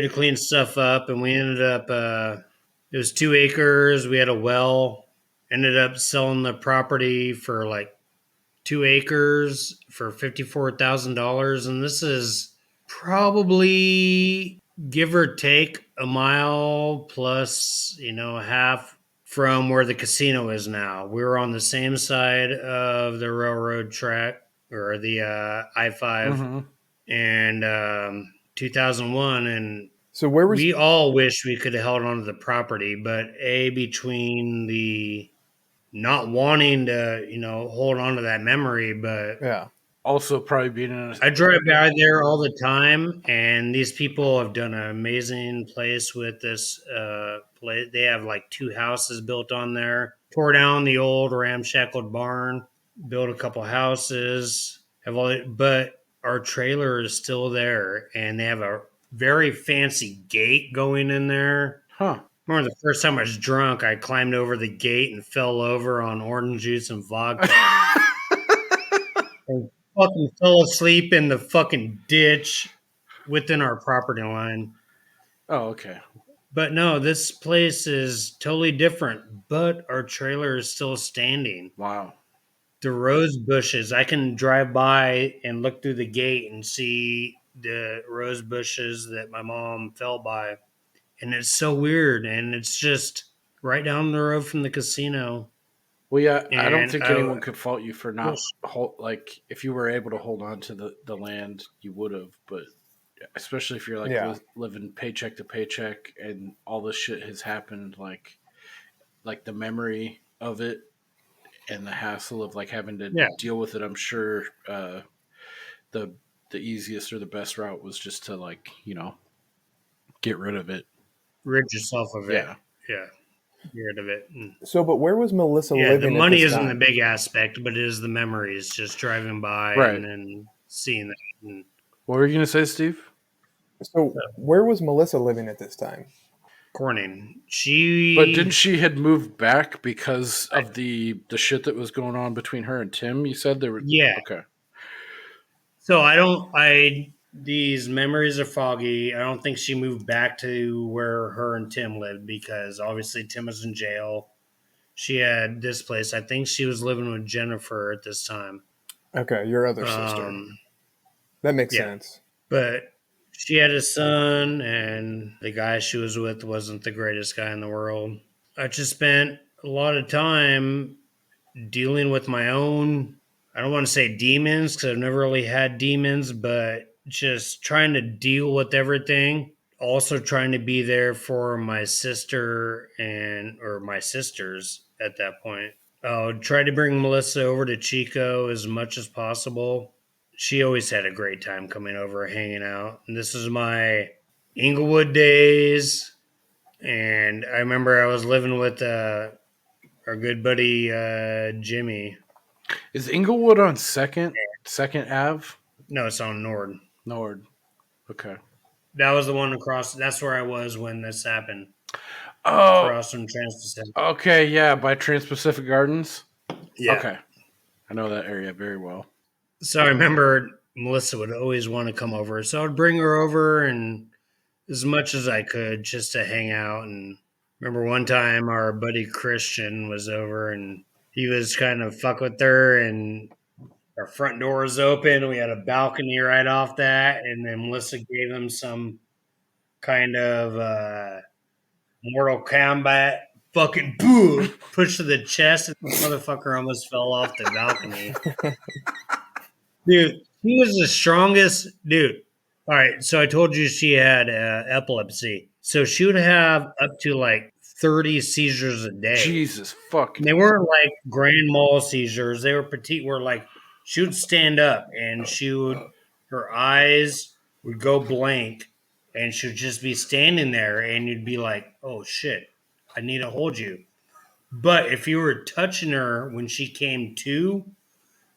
clean stuff up, and we ended up. It was 2 acres. We had a well. Ended up selling the property for like 2 acres for $54,000, and this is probably give or take a mile plus, half from where the casino is now. We were on the same side of the railroad track or the I-5 and 2001. And so where was we all wish we could have held on to the property, but between the not wanting to, hold on to that memory, but yeah. also probably being in a I drive by there all the time, and these people have done an amazing place with this place. They have like 2 houses built on there. Tore down the old ramshackled barn, built a couple houses. But our trailer is still there, and they have a very fancy gate going in there. huh. Remember the first time I was drunk, I climbed over the gate and fell over on orange juice and vodka. And fucking fell asleep in the fucking ditch within our property line. Oh, okay. But no, this place is totally different, but our trailer is still standing. Wow. The rose bushes, I can drive by and look through the gate and see the rose bushes that my mom fell by. And it's so weird. And it's just right down the road from the casino. Well, yeah, I don't And think anyone could fault you for not Well, like if you were able to hold on to the land, you would have. But especially if you're like Yeah. living paycheck to paycheck and all this shit has happened, like the memory of it and the hassle of like having to Yeah. deal with it. I'm sure the easiest or the best route was just to like get rid of it. rid yourself of it. Yeah. Yeah. Get rid of it. So, but where was Melissa Yeah, living the at money this isn't time? the big aspect, but it is the memories, just driving by Right. and then seeing that. And What were you gonna say, Steve? So, where was Melissa living at this time? Corning. But didn't she had moved back because of the shit that was going on between her and Tim? You said there were Yeah. Okay. So these memories are foggy. I don't think she moved back to where her and Tim lived because obviously Tim was in jail. She had this place. I think she was living with Jennifer at this time. Okay, your other sister. That makes sense. But she had a son, and the guy she was with wasn't the greatest guy in the world. I just spent a lot of time dealing with my own, I don't want to say demons because I've never really had demons, but just trying to deal with everything. Also trying to be there for my sister or my sisters at that point. I would try to bring Melissa over to Chico as much as possible. She always had a great time coming over, hanging out. And this is my Inglewood days. And I remember I was living with our good buddy Jimmy. Is Inglewood on Second Ave? No, it's on Nord. Nord. Okay. That was the one across. That's where I was when this happened. Oh. Across from Trans-Pacific. Okay, yeah, by Trans-Pacific Gardens. Yeah. Okay. I know that area very well. So I remember Melissa would always want to come over. So I would bring her over and as much as I could just to hang out. And remember one time our buddy Christian was over and he was kind of fuck with her and our front door was open. We had a balcony right off that. And then Melissa gave him some kind of Mortal Kombat fucking boom, push to the chest, and the motherfucker almost fell off the balcony. Dude, he was the strongest dude. All right, so I told you she had epilepsy. So she would have up to like 30 seizures a day. Jesus fuck. They weren't like grand mal seizures. They were petite, where like she would stand up and her eyes would go blank and she would just be standing there and you'd be like, oh shit, I need to hold you. But if you were touching her when she came to,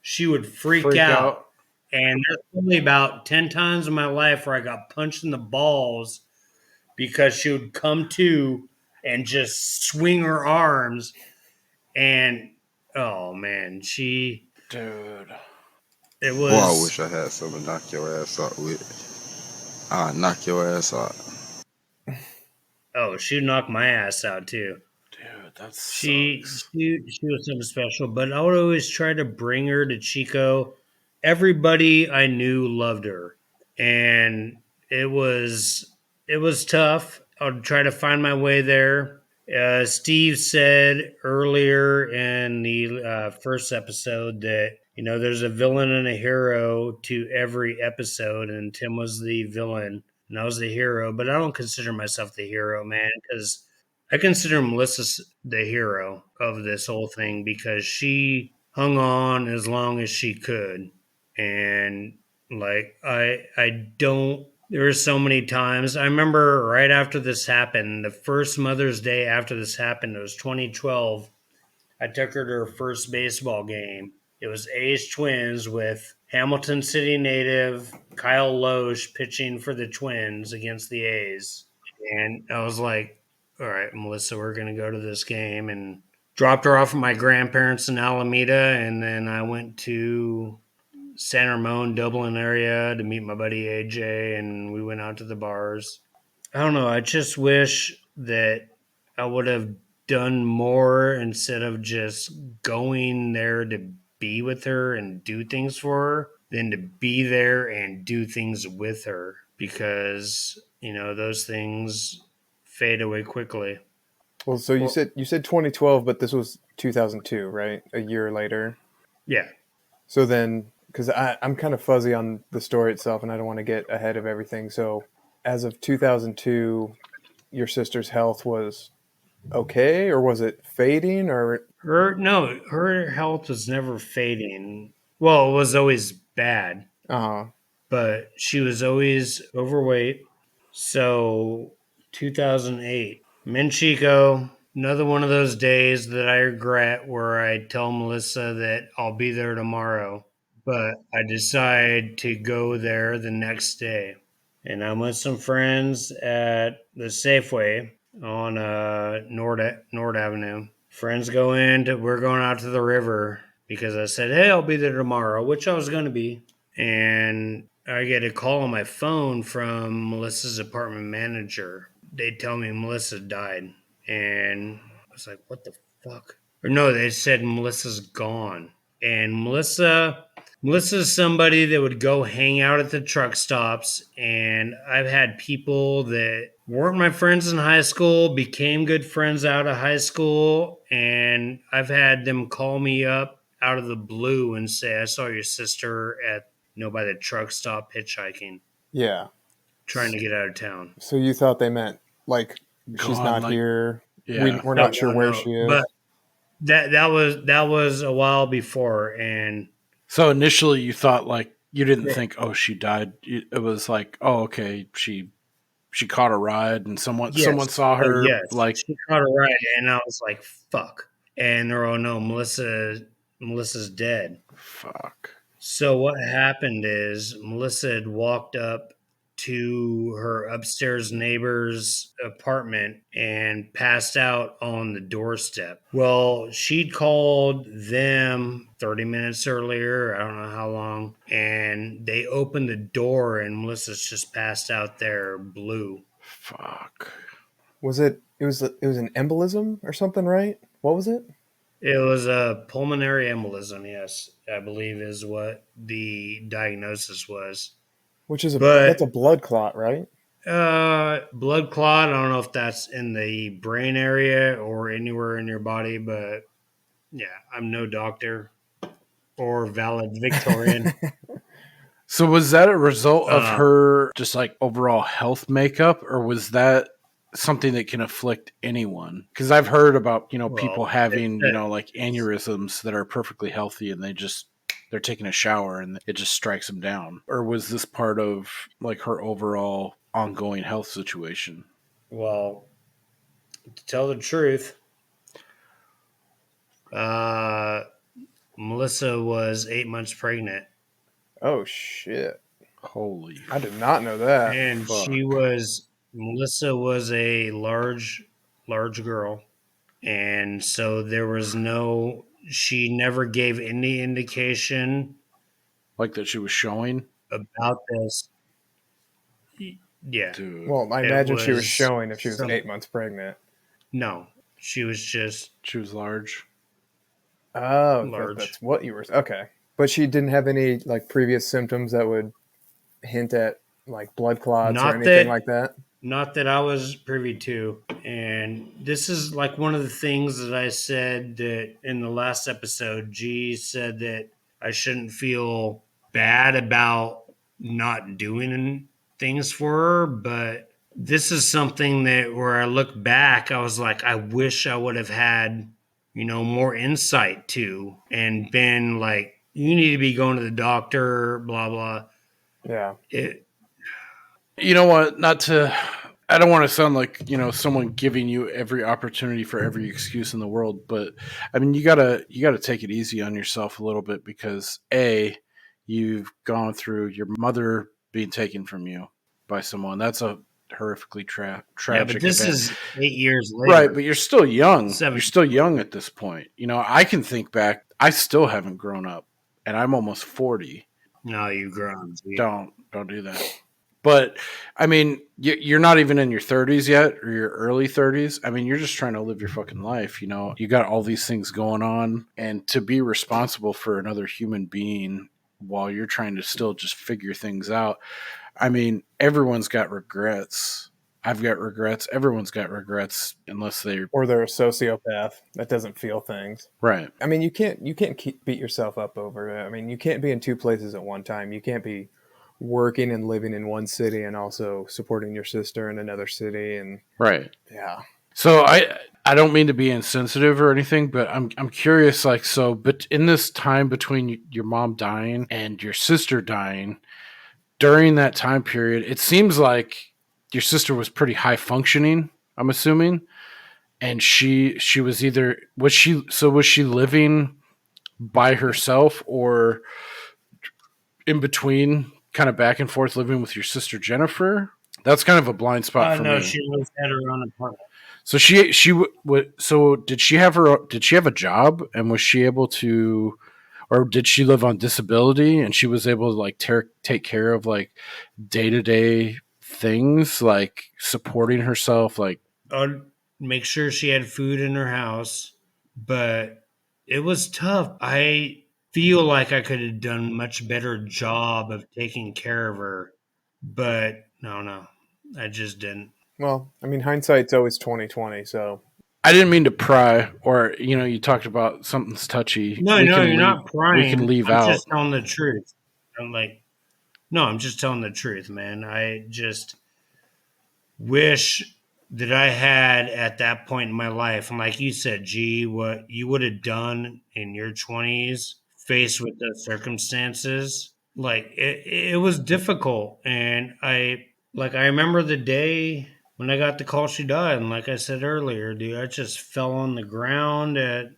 she would freak out. And there's only about 10 times in my life where I got punched in the balls because she would come to and just swing her arms. And, oh, man, Dude. It was... Boy, I wish I had something to knock your ass out with. I'll knock your ass out. Oh, she'd knock my ass out, too. Dude, that's She was something special, but I would always try to bring her to Chico. Everybody I knew loved her, and it was tough. I'd try to find my way there. Steve said earlier in the first episode that there's a villain and a hero to every episode, and Tim was the villain and I was the hero. But I don't consider myself the hero, man, because I consider Melissa the hero of this whole thing because she hung on as long as she could. And like I don't, there were so many times. I remember right after this happened, the first Mother's Day after this happened, it was 2012. I took her to her first baseball game. It was A's Twins with Hamilton City native Kyle Loesch pitching for the Twins against the A's. And I was like, all right, Melissa, we're going to go to this game, and dropped her off at my grandparents in Alameda. And then I went to San Ramon, Dublin area to meet my buddy AJ, and we went out to the bars. I don't know. I just wish that I would have done more instead of just going there to be with her and do things for her than to be there and do things with her, because, you know, those things fade away quickly. Well, so you said 2012, but this was 2002, right? A year later. Yeah. So then, because I'm kind of fuzzy on the story itself, and I don't want to get ahead of everything. So, as of 2002, your sister's health was okay, or was it fading, or her health was never fading. Well, it was always bad, but she was always overweight. So 2008, Menchico, another one of those days that I regret, where I tell Melissa that I'll be there tomorrow, but I decide to go there the next day. And I'm with some friends at the Safeway on Nord Avenue. Friends we're going out to the river because I said, hey, I'll be there tomorrow, which I was going to be. And I get a call on my phone from Melissa's apartment manager. They tell me Melissa died. And I was like, what the fuck? Or no, they said Melissa's gone. And Melissa's somebody that would go hang out at the truck stops. And I've had people that weren't my friends in high school, became good friends out of high school. And I've had them call me up out of the blue and say, I saw your sister at, by the truck stop hitchhiking. Yeah. Trying to get out of town. So you thought they meant, like, she's not here. Yeah. We're not sure where she is. But that was a while before. And so initially you thought, like, you didn't think, oh, she died. It was like, oh, okay, she caught a ride and someone saw her. Like, she caught a ride, and I was like, fuck. And they're, oh no, Melissa's dead. Fuck. So what happened is Melissa had walked up to her upstairs neighbor's apartment and passed out on the doorstep. Well, she'd called them 30 minutes earlier, I don't know how long, and they opened the door and Melissa's just passed out there, blue. Fuck. Was it was an embolism or something, right? What was it? It was a pulmonary embolism, yes, I believe is what the diagnosis was. Which is that's a blood clot, right? Blood clot. I don't know if that's in the brain area or anywhere in your body, but yeah, I'm no doctor or Valid-Victorian. So was that a result of her just like overall health makeup, or was that something that can afflict anyone? Because I've heard about, people having, like aneurysms that are perfectly healthy and they're taking a shower and it just strikes them down. Or was this part of like her overall ongoing health situation? Well, to tell the truth, Melissa was 8 months pregnant. Oh shit. Holy. I did not know that. And Melissa was a large girl. And so there was she never gave any indication. Like that she was showing? About this. Yeah. Dude. Well, I imagine she was showing if she was 8 months pregnant. No. She was large. Oh, large. That's what you were... Okay. But she didn't have any like previous symptoms that would hint at like blood clots or anything like that? Not that I was privy to. And this is like one of the things that I said that in the last episode, G said that I shouldn't feel bad about not doing things for her. But this is something that where I look back, I was like, I wish I would have had, more insight to and been like, you need to be going to the doctor, blah, blah. Yeah. You know what? I don't want to sound like, someone giving you every opportunity for every excuse in the world, but I mean, you gotta take it easy on yourself a little bit because you've gone through your mother being taken from you by someone. That's a horrifically tragic but this event. is 8 years later. Right, but you're still young. 7. You're still young at this point. I can think back. I still haven't grown up, and I'm almost 40. No, you've grown. Don't do that. But I mean, you're not even in your 30s yet, or your early 30s. I mean, you're just trying to live your fucking life. You got all these things going on, and to be responsible for another human being while you're trying to still just figure things out. I mean, everyone's got regrets. I've got regrets. Everyone's got regrets, unless they're a sociopath that doesn't feel things. Right. I mean, you can't beat yourself up over it. I mean, you can't be in two places at one time. You can't be working and living in one city and also supporting your sister in another city. And right. Yeah. So I don't mean to be insensitive or anything, but I'm curious. But in this time between your mom dying and your sister dying, during that time period, it seems like your sister was pretty high functioning, I'm assuming. And she was was she living by herself or in between, kind of back and forth living with your sister Jennifer? That's kind of a blind spot for me. No, she lives at her own apartment. So did she have a job, and was she able to, or did she live on disability and she was able to take care of day-to-day things, like supporting herself? I'd make sure she had food in her house, but it was tough. I feel like I could have done much better job of taking care of her, but no, I just didn't. Well, I mean, hindsight's always 20/20. So I didn't mean to pry, or you talked about something's touchy. No, you're not prying. We can leave I'm out. just telling the truth. I'm just telling the truth, man. I just wish that I had at that point in my life, and like you said, G, what you would have done in your 20s, faced with the circumstances, it was difficult. And I remember the day when I got the call she died, and like I said earlier, dude, I just fell on the ground I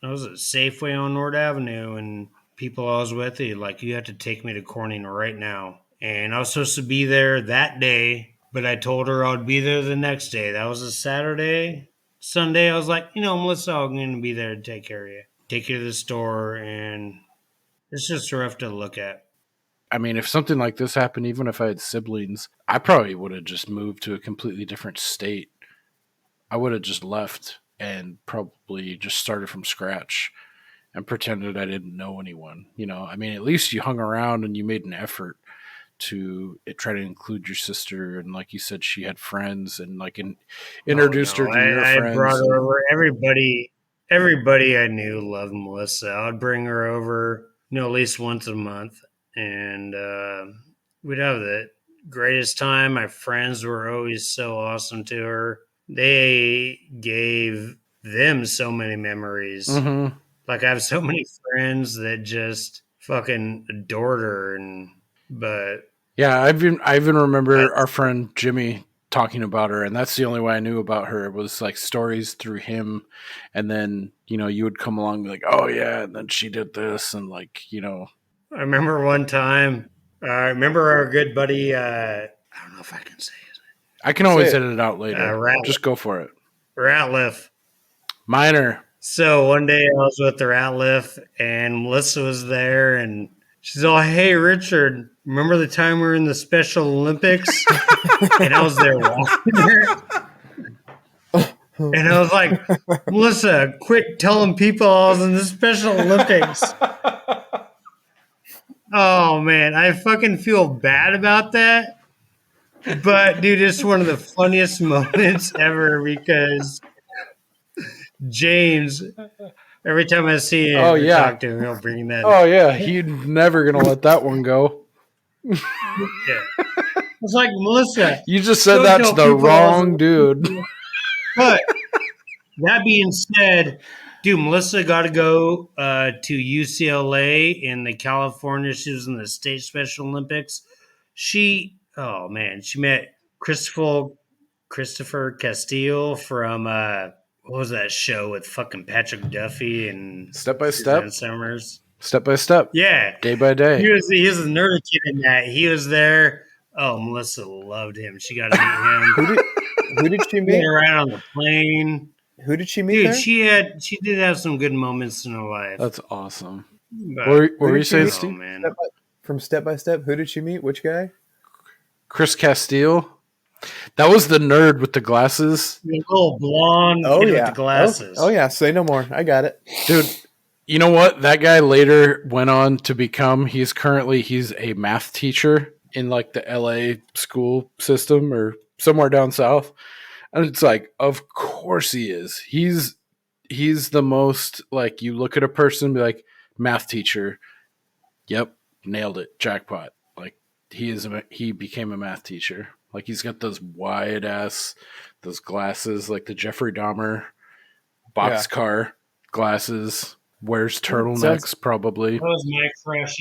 was at Safeway on North Avenue, and people I was with, you have to take me to Corning right now. And I was supposed to be there that day, but I told her I would be there the next day. That was a Saturday. Sunday, I was like, Melissa, I'm going to be there to take care of you. Take you to the store, and it's just rough to look at. I mean, if something like this happened, even if I had siblings, I probably would have just moved to a completely different state. I would have just left and probably just started from scratch and pretended I didn't know anyone. I mean, at least you hung around and you made an effort to try to include your sister. And like you said, she had friends and introduced her to your friends. I brought her over. Everybody I knew loved Melissa. I would bring her over, at least once a month. And we'd have the greatest time. My friends were always so awesome to her. They gave them so many memories. Mm-hmm. I have so many friends that just fucking adored her. But yeah, I even remember our friend Jimmy talking about her, and that's the only way I knew about her. It was stories through him, and then you would come along and be like, oh yeah, and then she did this, and I remember one time. I remember our good buddy. I don't know if I can say his name. I can always edit it out later. Just go for it. Ratliff. Minor. So one day I was with the Ratliff, and Melissa was there, and she's all, "Hey, Richard, remember the time we were in the Special Olympics?" And I was there watching her. And I was like, "Melissa, quit telling people I was in the Special Olympics." Oh, man, I fucking feel bad about that. But, dude, it's one of the funniest moments ever because James, every time I see him or talk to him, he'll bring that. Oh, yeah, he's never going to let that one go. Yeah. It's like, Melissa. You just said that's the wrong dude. But that being said, Dude, Melissa got to go to UCLA in the California. She was in the state Special Olympics. She met Christopher Castillo from what was that show with fucking Patrick Duffy and Step by Step. Suzanne Summers? Step by Step. Yeah, Day by Day. he was a nerdy kid in that. He was there. Oh, Melissa loved him. She got to meet him. Who did she meet? Around on the plane. Who did she meet? Dude, there? she did have some good moments in her life. That's awesome. But, What were you saying, Steve? Man. From Step by Step, who did she meet? Which guy? Chris Castile. That was the nerd with the glasses. The little blonde kid with the glasses. Oh, yeah. Say no more. I got it. Dude, you know what? That guy later went on to become, he's a math teacher in like the LA school system or somewhere down south. And it's like, of course he is. He's the most, like, you look at a person and be like, math teacher. Yep, nailed it. Jackpot. Like, he became a math teacher. Like, he's got those wide ass, those glasses, like the Jeffrey Dahmer boxcar glasses. Wears turtlenecks, probably. That was my crush,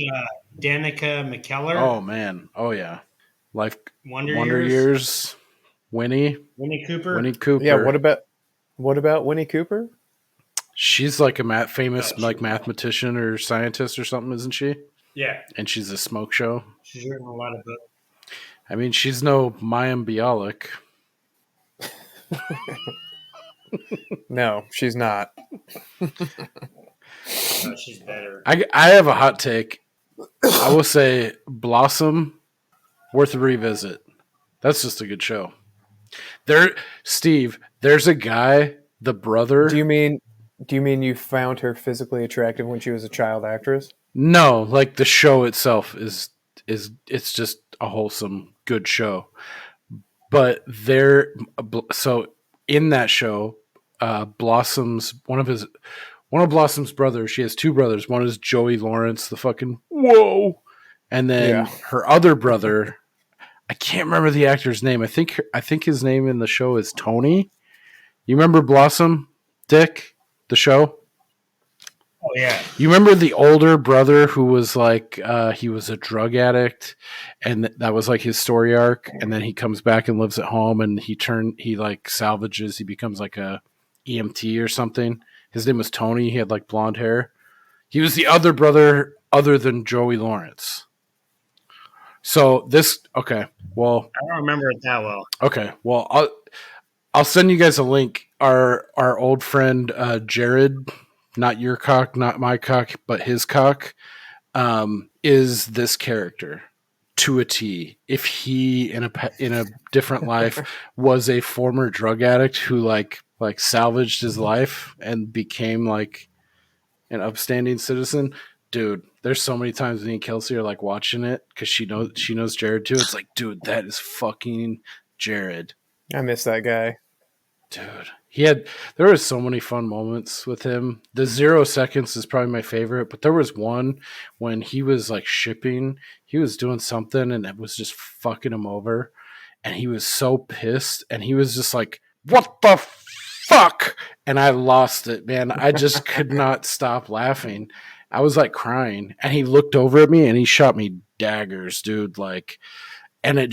Danica McKellar. Oh, man. Oh, yeah. Wonder Years. Winnie Cooper. Yeah, what about Winnie Cooper? She's like a famous mathematician or scientist or something, isn't she? Yeah. And she's a smoke show. She's written a lot of books. I mean, she's no Mayim Bialik. No, she's not. No, she's better. I have a hot take. I will say Blossom, worth a revisit. That's just a good show. Steve, there's a guy, the brother. Do you mean you found her physically attractive when she was a child actress? No, like the show itself is it's just a wholesome, good show. But so in that show, Blossom's one of Blossom's brothers. She has two brothers. One is Joey Lawrence, the fucking whoa, and then her other brother. I can't remember the actor's name. I think his name in the show is Tony. You remember Blossom, Dick, the show? Oh yeah. You remember the older brother who was like he was a drug addict, and that was like his story arc. And then he comes back and lives at home, and he like salvages. He becomes like a EMT or something. His name was Tony. He had like blonde hair. He was the other brother other than Joey Lawrence. So okay. Well, I don't remember it that well. Okay. Well, I'll send you guys a link. Our old friend Jared, not your cock, not my cock, but his cock, is this character to a T. If he in a different life was a former drug addict who like salvaged his life and became like an upstanding citizen, dude. There's so many times me and Kelsey are like watching it because she knows Jared too. It's like, dude, that is fucking Jared. I miss that guy. Dude, there was so many fun moments with him. The 0 seconds is probably my favorite, but there was one when he was like shipping, he was doing something and it was just fucking him over. And he was so pissed and he was just like, what the fuck? And I lost it, man. I just could not stop laughing. I was like crying and he looked over at me and he shot me daggers, dude. Like, and it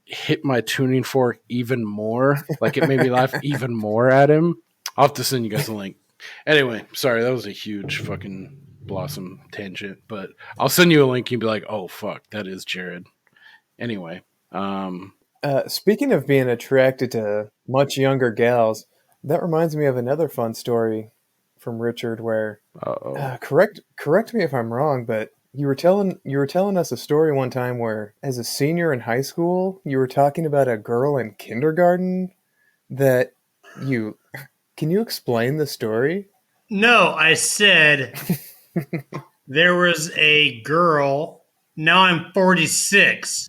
hit my tuning fork even more. Like it made me laugh even more at him. I'll have to send you guys a link. Anyway, sorry, that was a huge fucking Blossom tangent, but I'll send you a link. You'd be like, oh fuck, that is Jared. Anyway, speaking of being attracted to much younger gals, that reminds me of another fun story from Richard where correct me if I'm wrong, but you were telling us a story one time where as a senior in high school you were talking about a girl in kindergarten that can you explain the story? No, I said there was a girl. Now I'm 46.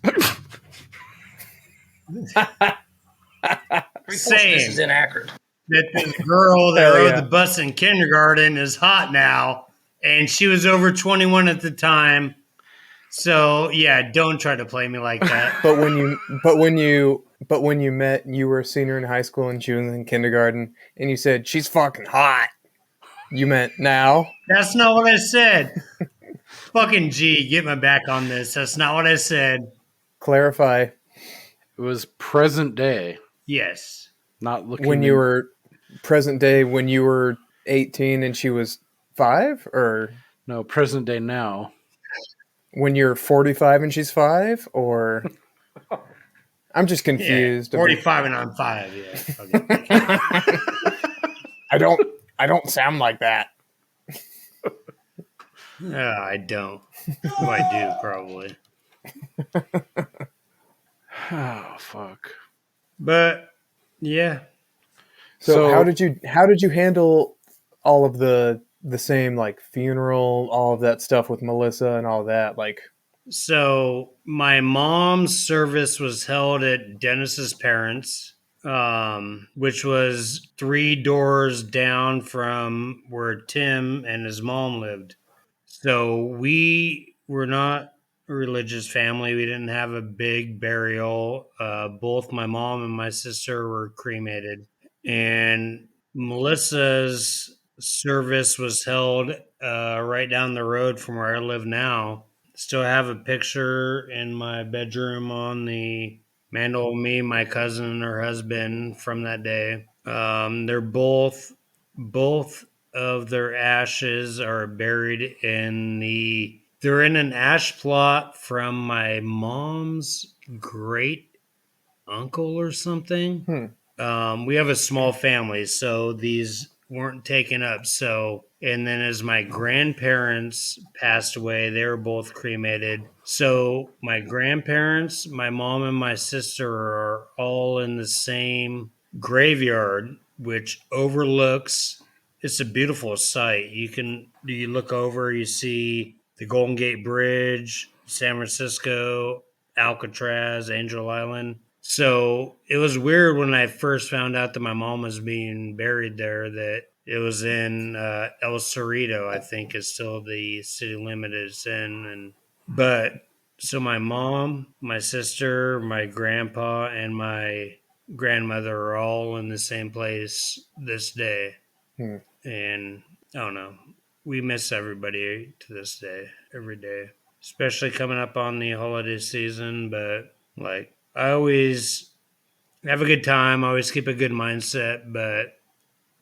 Saying this is inaccurate. That this girl that rode the bus in kindergarten is hot now, and she was over 21 at the time. So yeah, don't try to play me like that. But when you met, you were a senior in high school and she was in kindergarten, and you said she's fucking hot. You meant now? That's not what I said. Fucking G, get my back on this. That's not what I said. Clarify. It was present day, Yes. not looking When you were present day, when you were 18 and she was 5, or no present day now. when you're 45 and she's 5, or I'm just Yeah. confused. 45 and I'm 5. Yeah. Okay. I don't sound like that. I don't. Well, I do probably. Oh fuck. But yeah. So how did you handle all of the same, like, funeral, all of that stuff with Melissa and all that? Like, So my mom's service was held at Dennis's parents', which was 3 doors down from where Tim and his mom lived. So we were not a religious family. We didn't have a big burial. Both my mom and my sister were cremated. And Melissa's service was held right down the road from where I live now. Still have a picture in my bedroom on the mantle of me, my cousin, and her husband from that day. They're both of their ashes are buried they're in an ash plot from my mom's great uncle or something. We have a small family, so these weren't taken up. So, and then as my grandparents passed away, they were both cremated. So my grandparents, my mom, and my sister are all in the same graveyard, which overlooks. It's a beautiful sight. You look over, you see the Golden Gate Bridge, San Francisco, Alcatraz, Angel Island. So it was weird when I first found out that my mom was being buried there, that it was in El Cerrito, I think is still the city limit it's in. But so my mom, my sister, my grandpa, and my grandmother are all in the same place this day. And I don't know. We miss everybody to this day, every day, especially coming up on the holiday season. But like, I always have a good time. I always keep a good mindset. But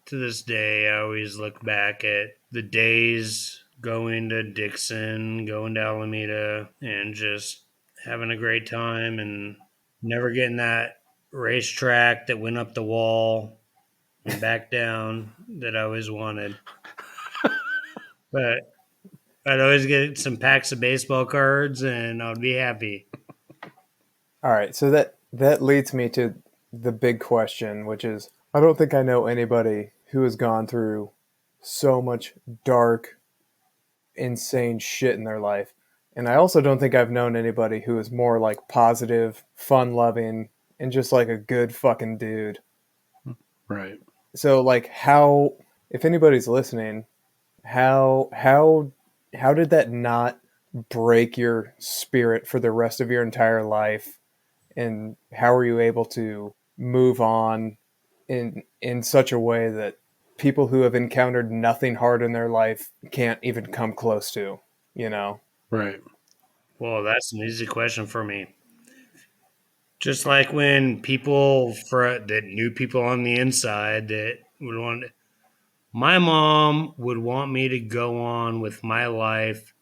to this day, I always look back at the days going to Dixon, going to Alameda, and just having a great time and never getting that racetrack that went up the wall and back down that I always wanted. But I'd always get some packs of baseball cards and I'd be happy. all right, so that leads me to the big question, which is, I don't think I know anybody who has gone through so much dark, insane shit in their life. And I also don't think I've known anybody who is more, like, positive, fun-loving, and just like a good fucking dude. Right. So, like, how, if anybody's listening, how did that not break your spirit for the rest of your entire life? And how are you able to move on in such a way that people who have encountered nothing hard in their life can't even come close to, you know? Right. Well, that's an easy question for me. Just like when people that knew people on the inside that would want, my mom would want me to go on with my life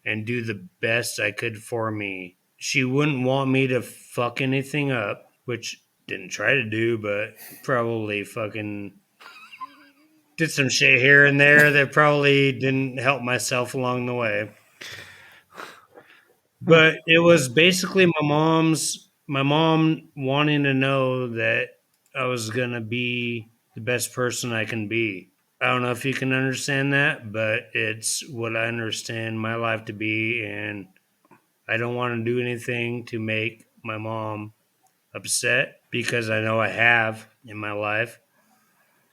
and do the best I could for me. She wouldn't want me to fuck anything up, which didn't try to do, but probably fucking did some shit here and there that probably didn't help myself along the way. But it was basically my mom wanting to know that I was going to be the best person I can be. I don't know if you can understand that, but it's what I understand my life to be, and I don't want to do anything to make my mom upset because I know I have in my life.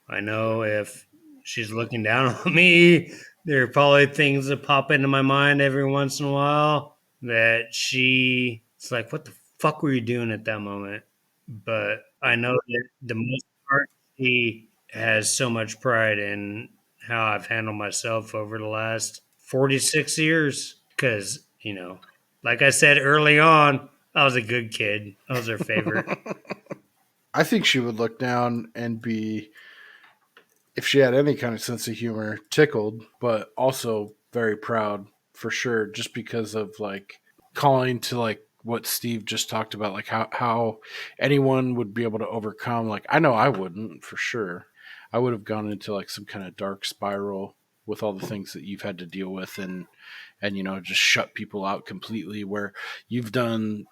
I know if she's looking down on me, there are probably things that pop into my mind every once in a while that it's like, what the fuck were you doing at that moment? But I know that the most part, she has so much pride in how I've handled myself over the last 46 years. Because, you know, like I said early on, I was a good kid. I was her favorite. I think she would look down and be, if she had any kind of sense of humor, tickled, but also very proud for sure, just because of like calling to like what Steve just talked about, like how anyone would be able to overcome. Like, I know I wouldn't for sure. I would have gone into like some kind of dark spiral with all the things that you've had to deal with, and you know, just shut people out completely, where you've done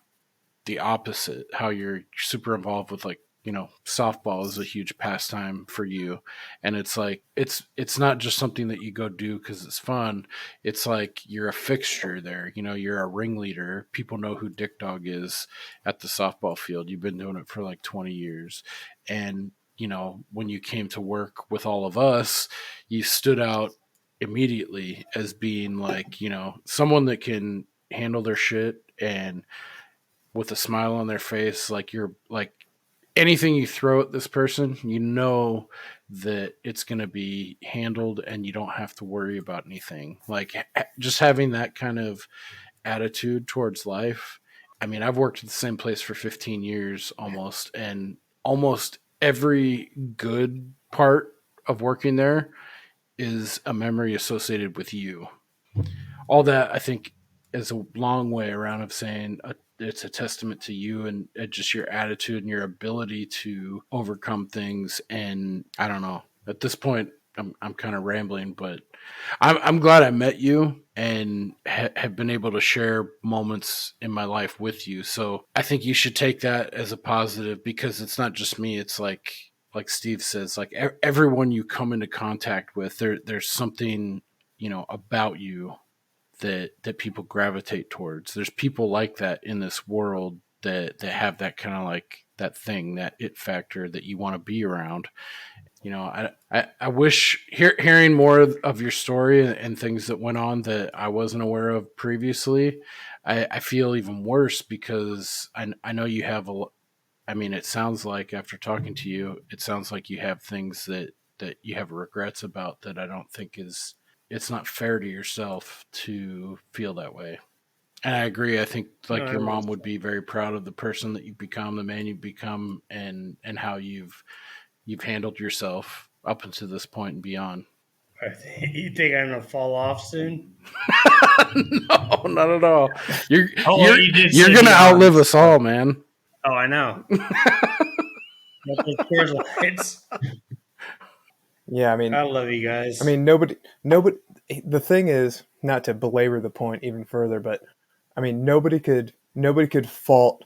the opposite, how you're super involved with, like, you know, softball is a huge pastime for you, and it's like it's not just something that you go do because it's fun. It's like you're a fixture there, you know, you're a ringleader. People know who Dick Dawg is at the softball field. You've been doing it for like 20 years, and you know, when you came to work with all of us, you stood out immediately as being like, you know, someone that can handle their shit, and with a smile on their face, like you're like anything you throw at this person, you know that it's going to be handled and you don't have to worry about anything. Like just having that kind of attitude towards life. I mean, I've worked at the same place for 15 years almost, and almost every good part of working there is a memory associated with you. All that, I think, is a long way around of saying it's a testament to you, and just your attitude and your ability to overcome things. And I don't know, at this point, I'm kind of rambling, but I'm glad I met you and have been able to share moments in my life with you. So I think you should take that as a positive, because it's not just me. It's like Steve says, like everyone you come into contact with, there's something, you know, about you that people gravitate towards. There's people like that in this world that have that kind of like that thing, that it factor that you want to be around. You know, I wish hearing more of your story and things that went on that I wasn't aware of previously. I feel even worse because I know you have I mean, it sounds like after talking to you, it sounds like you have things that you have regrets about, that I don't think is, it's not fair to yourself to feel that way. And I agree. I think like your mom would be very proud of the person that you've become, the man you've become, and how you've handled yourself up until this point and beyond. You think I'm gonna fall off soon? No, not at all. You're You gonna outlive us all, man. Oh, I know. Coors Lights. Yeah, I mean, I love you guys. I mean, nobody. The thing is, not to belabor the point even further, but I mean, nobody could fault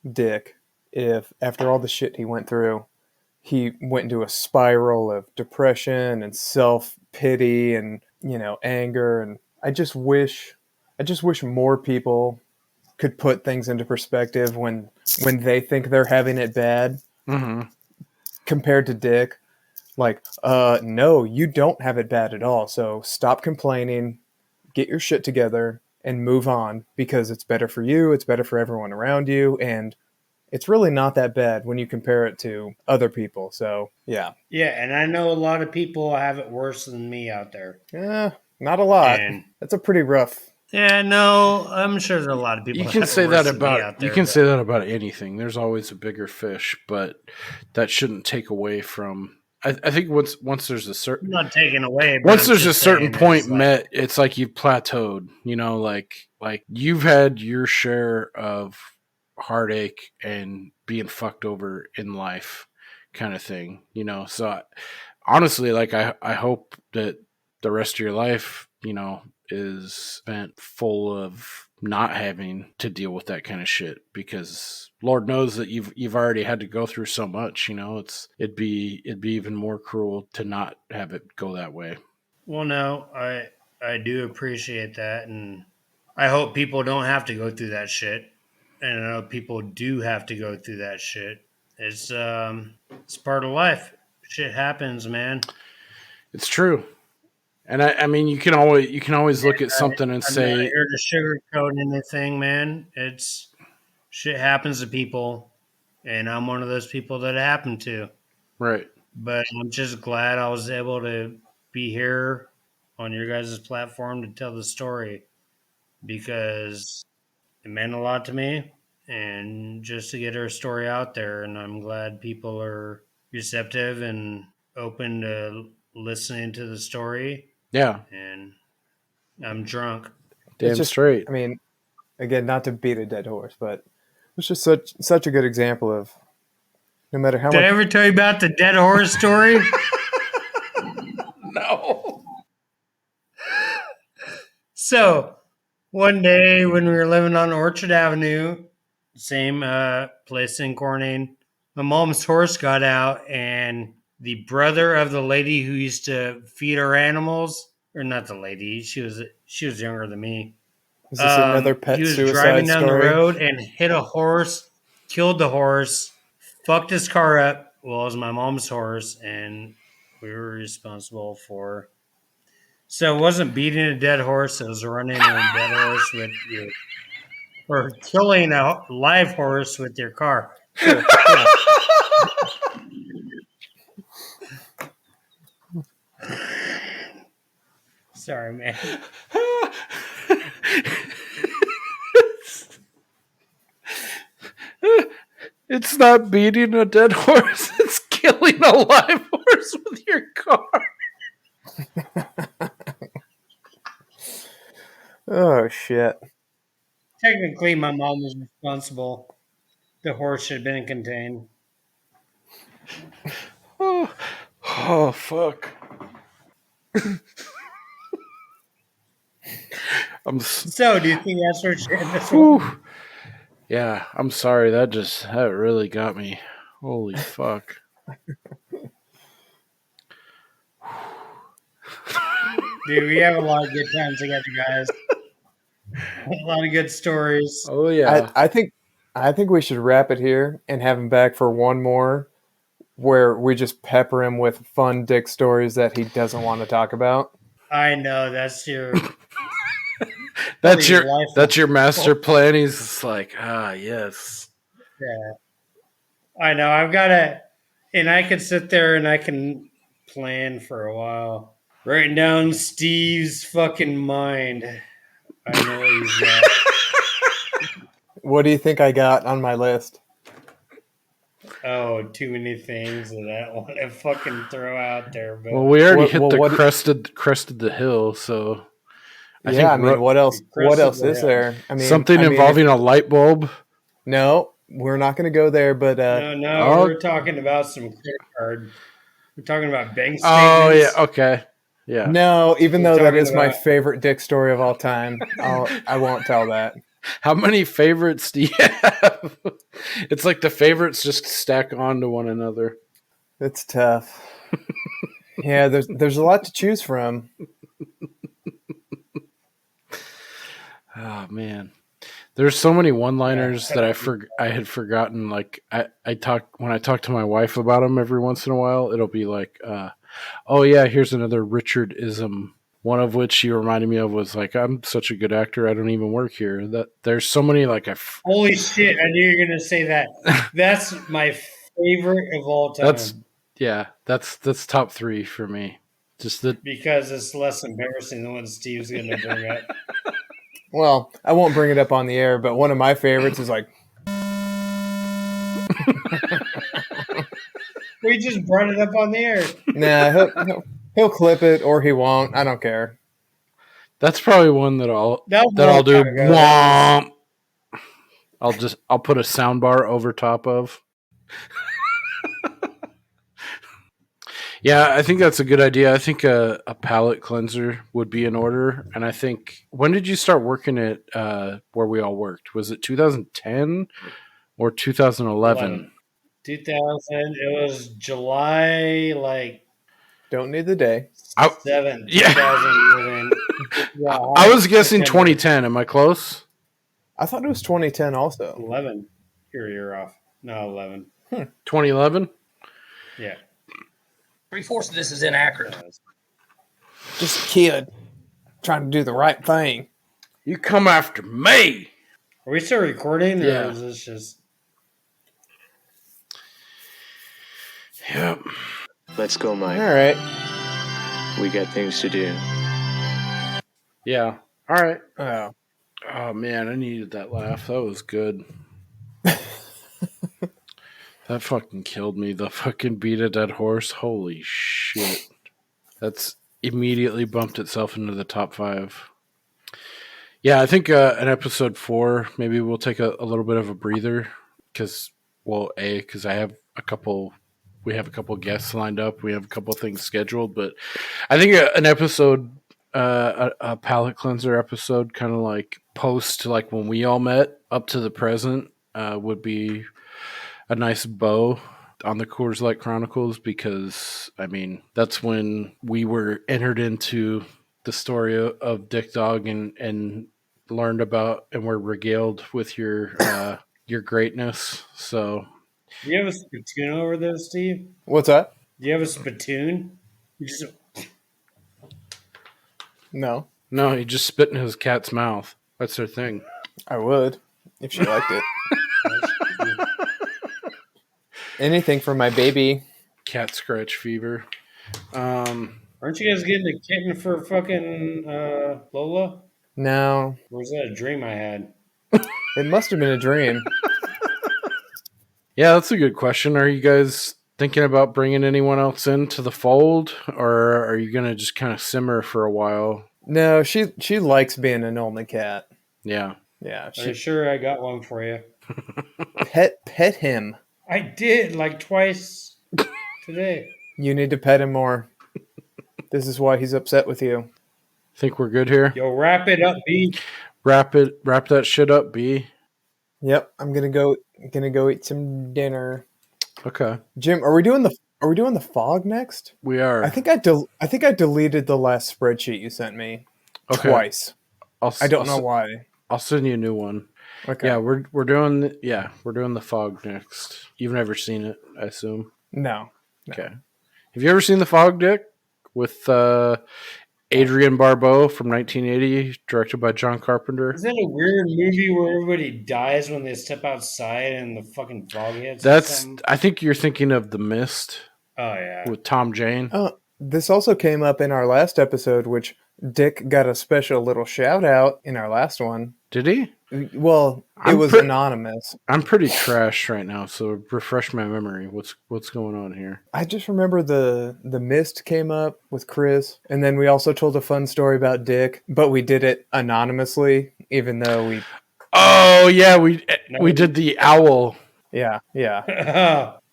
Dick if after all the shit he went through, he went into a spiral of depression and self-pity and, you know, anger. And I just wish more people could put things into perspective when they think they're having it bad, compared to Dick. Like, no, you don't have it bad at all. So stop complaining, get your shit together, and move on, because it's better for you. It's better for everyone around you. And it's really not that bad when you compare it to other people. So, yeah. Yeah, and I know a lot of people have it worse than me out there. Yeah, not a lot. And that's a pretty rough. Yeah, no, I'm sure there's a lot of people. You can say that about there, you can say that about anything. There's always a bigger fish, but that shouldn't take away from. I think once there's a certain, not taking away. Once there's a certain point met, it's like you've plateaued. You know, like you've had your share of heartache and being fucked over in life, kind of thing. You know, so honestly, like I hope that the rest of your life, you know, is spent full of not having to deal with that kind of shit, because Lord knows that you've already had to go through so much. You know, it'd be even more cruel to not have it go that way. Well, no, I do appreciate that, and I hope people don't have to go through that shit. And I know people do have to go through that shit. It's part of life. Shit happens, man. It's true. And I mean, you can always look at something and say, I'm not here to sugarcoat anything, man. It's shit happens to people, and I'm one of those people that it happened to. Right. But I'm just glad I was able to be here on your guys' platform to tell the story because it meant a lot to me and just to get her story out there. And I'm glad people are receptive and open to listening to the story. Yeah. And I'm drunk. Damn straight. I mean, again, not to beat a dead horse, but it's just such a good example of no matter how Did much. I ever tell you about the dead horse story? No. So, one day when we were living on Orchard Avenue, same place in Corning, my mom's horse got out, and the brother of the lady who used to feed our animals, or not the lady, she was younger than me. Is this another pet he was suicide driving down story? the road and hit a horse, killed the horse, fucked his car up. Well, it was my mom's horse, and we were responsible for. So it wasn't beating a dead horse; it was running a dead horse with your, or killing a live horse with your car. So, yeah. Sorry, man. It's not beating a dead horse, it's killing a live horse with your car. Oh, shit. Technically, my mom was responsible. The horse should have been contained. Oh fuck. So, do you think that's what sharing this one? Yeah, I'm sorry. That really got me. Holy fuck. Dude, we have a lot of good times together, guys. A lot of good stories. Oh yeah. I think we should wrap it here and have him back for one more where we just pepper him with fun dick stories that he doesn't want to talk about. I know that's your that's your master plan. He's just like, yes. Yeah. I know. I've got to, and I can sit there and I can plan for a while. Writing down Steve's fucking mind. I know what he's got. What do you think I got on my list? Oh, too many things that I want to fucking throw out there. But well, we already hit the crested the hill, so I think what else? What else is there? I mean, something involving a light bulb. No, we're not going to go there. But no, we're talking about some credit card. We're talking about bank statements. Oh yeah, okay, yeah. No, even though that is my favorite dick story of all time, I won't tell that. How many favorites do you have? It's like the favorites just stack onto one another. It's tough. Yeah, there's a lot to choose from. Oh man, there's so many one-liners that I had forgotten. Like when I talk to my wife about them every once in a while, it'll be like, oh yeah, here's another Richard-ism. One of which she reminded me of was like, I'm such a good actor, I don't even work here. That there's so many like holy shit! I knew you were gonna say that. That's my favorite of all time. That's top 3 for me. Just that because it's less embarrassing than what Steve's gonna bring up. Well, I won't bring it up on the air, but one of my favorites is like. We just brought it up on the air. Nah, he'll clip it or he won't. I don't care. That's probably one that I'll do. Womp. I'll put a sound bar over top of. Yeah, I think that's a good idea. I think a palate cleanser would be in order. And I think, when did you start working at where we all worked? Was it 2010 or 2011? 2000. It was July, like. Don't need the day. 7. Yeah. 2011. Yeah, I was guessing 2010. Am I close? I thought it was 2010 also. 11. You're off. No, 11. 2011? Yeah. 3/4 of this is inaccurate. Just a kid trying to do the right thing. You come after me. Are we still recording? Yeah. Or is this just... Yep. Let's go, Mike. All right. We got things to do. Yeah. All right. Oh. Oh man, I needed that laugh. That was good. That fucking killed me. The fucking beat a dead horse. Holy shit. That's immediately bumped itself into the top 5. Yeah, I think in episode 4, maybe we'll take a little bit of a breather because I have we have a couple guests lined up. We have a couple things scheduled, but I think an episode, a palate cleanser episode, kind of like post like when we all met up to the present, would be a nice bow on the Coors Light Chronicles, because I mean that's when we were entered into the story of Dick Dawg and learned about and were regaled with your greatness. So, Do you have a spittoon over there, Steve? What's that? Do you have a spittoon? No. No, he just spit in his cat's mouth. That's their thing. I would, if she liked it. Anything for my baby. Cat scratch fever. Aren't you guys getting a kitten for fucking Lola? No. Or was that a dream I had? It must have been a dream. Yeah, that's a good question. Are you guys thinking about bringing anyone else into the fold, or are you going to just kind of simmer for a while? No, she likes being an only cat. Yeah. Yeah. Are you sure I got one for you? Pet him. I did, like twice today. You need to pet him more. This is why he's upset with you. Think we're good here? Yo, wrap it up, B. Wrap that shit up, B. Yep, I'm gonna go eat some dinner. Okay. Jim, are we doing the fog next? We are. I think I deleted the last spreadsheet you sent me twice. I don't know why. I'll send you a new one. Okay. Yeah, we're doing the fog next. You've never seen it, I assume. No. Okay. Have you ever seen the Fog, Dick? With Adrian Barbeau from 1980, directed by John Carpenter. Is that a weird movie where everybody dies when they step outside and the fucking fog hits? I think you're thinking of The Mist. Oh yeah. With Tom Jane. This also came up in our last episode, which Dick got a special little shout out in our last one. Did he? Well, it was anonymous. I'm pretty trash right now, so refresh my memory. What's going on here? I just remember the Mist came up with Chris, and then we also told a fun story about Dick, but we did it anonymously, even though we. Oh yeah, we did the owl. Yeah.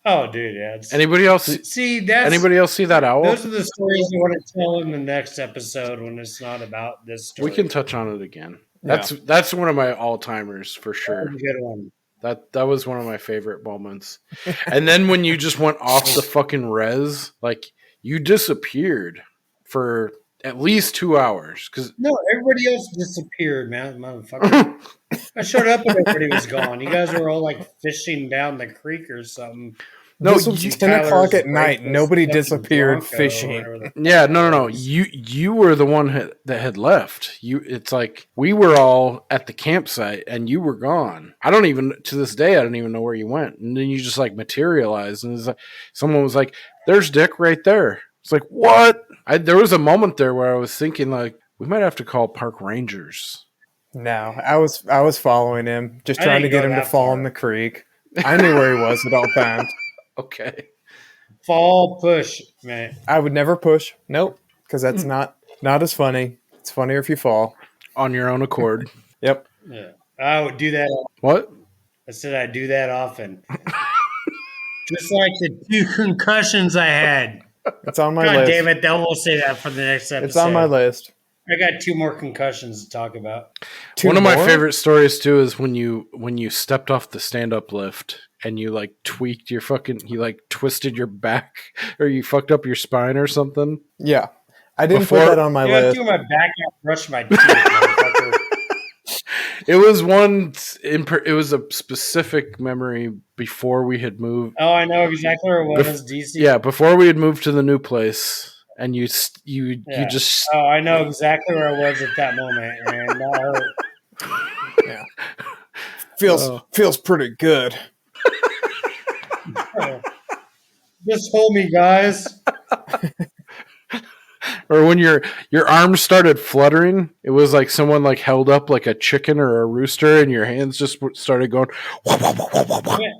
Oh, dude, yeah. Anybody else see that owl? Those are the stories you want to tell in the next episode when it's not about this story. We can touch on it again. Yeah. That's one of my all-timers for sure. That's a good one. That was one of my favorite moments. And then when you just went off the fucking res, like you disappeared for at least 2 hours. No, everybody else disappeared, man, motherfucker. I showed up and everybody was gone. You guys were all like fishing down the creek or something. No, this was 10 o'clock at night. Nobody disappeared fishing. Yeah, no. You were the one that had left. It's like we were all at the campsite and you were gone. To this day, I don't even know where you went. And then you just like materialized, and it's like someone was like, "There's Dick right there." It's like, what? There was a moment there where I was thinking like we might have to call park rangers. No, I was following him, just trying to get him to fall in the creek. I knew where he was at all times. Okay. Fall push, man. I would never push. Nope, because that's not as funny. It's funnier if you fall on your own accord. Yep. Yeah, I would do that. What? I said I'd do that often. Just like the 2 concussions I had. It's on my God list. damn it! Then we'll say that for the next episode. It's on my list. I got 2 more concussions to talk about. One of my favorite stories too is when you stepped off the stand-up lift and you like tweaked your you like twisted your back or you fucked up your spine or something. Yeah, I didn't put that on my list. I threw my back out, brushed my teeth, motherfucker. It was a specific memory before we had moved. Oh, I know exactly where it was. DC. Yeah, before we had moved to the new place. And you just... Oh, I know exactly where I was at that moment, and that hurt. Yeah. Feels pretty good. Just hold me, guys. Or when your arms started fluttering, it was like someone like held up like a chicken or a rooster, and your hands just started going. Yeah,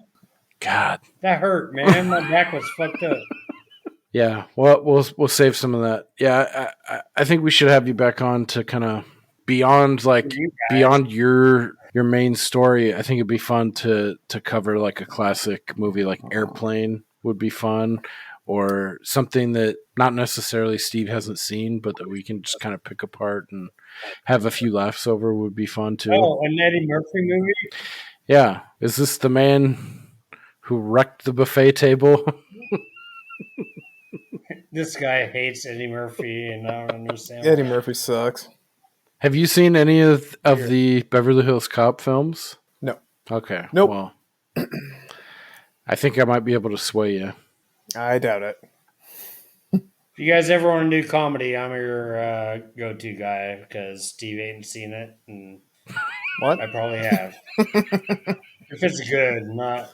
God, that hurt, man. My back was fucked up. yeah. Well, we'll save some of that. Yeah, I think we should have you back on to kind of beyond your main story. I think it'd be fun to cover like a classic movie like Airplane would be fun, or something that not necessarily Steve hasn't seen, but that we can just kind of pick apart and have a few laughs over would be fun too. Oh, an Eddie Murphy movie? Yeah. Is this the man who wrecked the buffet table? This guy hates Eddie Murphy, and I don't understand. Eddie why. Murphy sucks. Have you seen any of the Beverly Hills Cop films? No. Okay. Nope. Well, I think I might be able to sway you. I doubt it. If you guys ever want to do comedy, I'm your go-to guy because Steve ain't seen it, and What? I probably have. If it's good, not.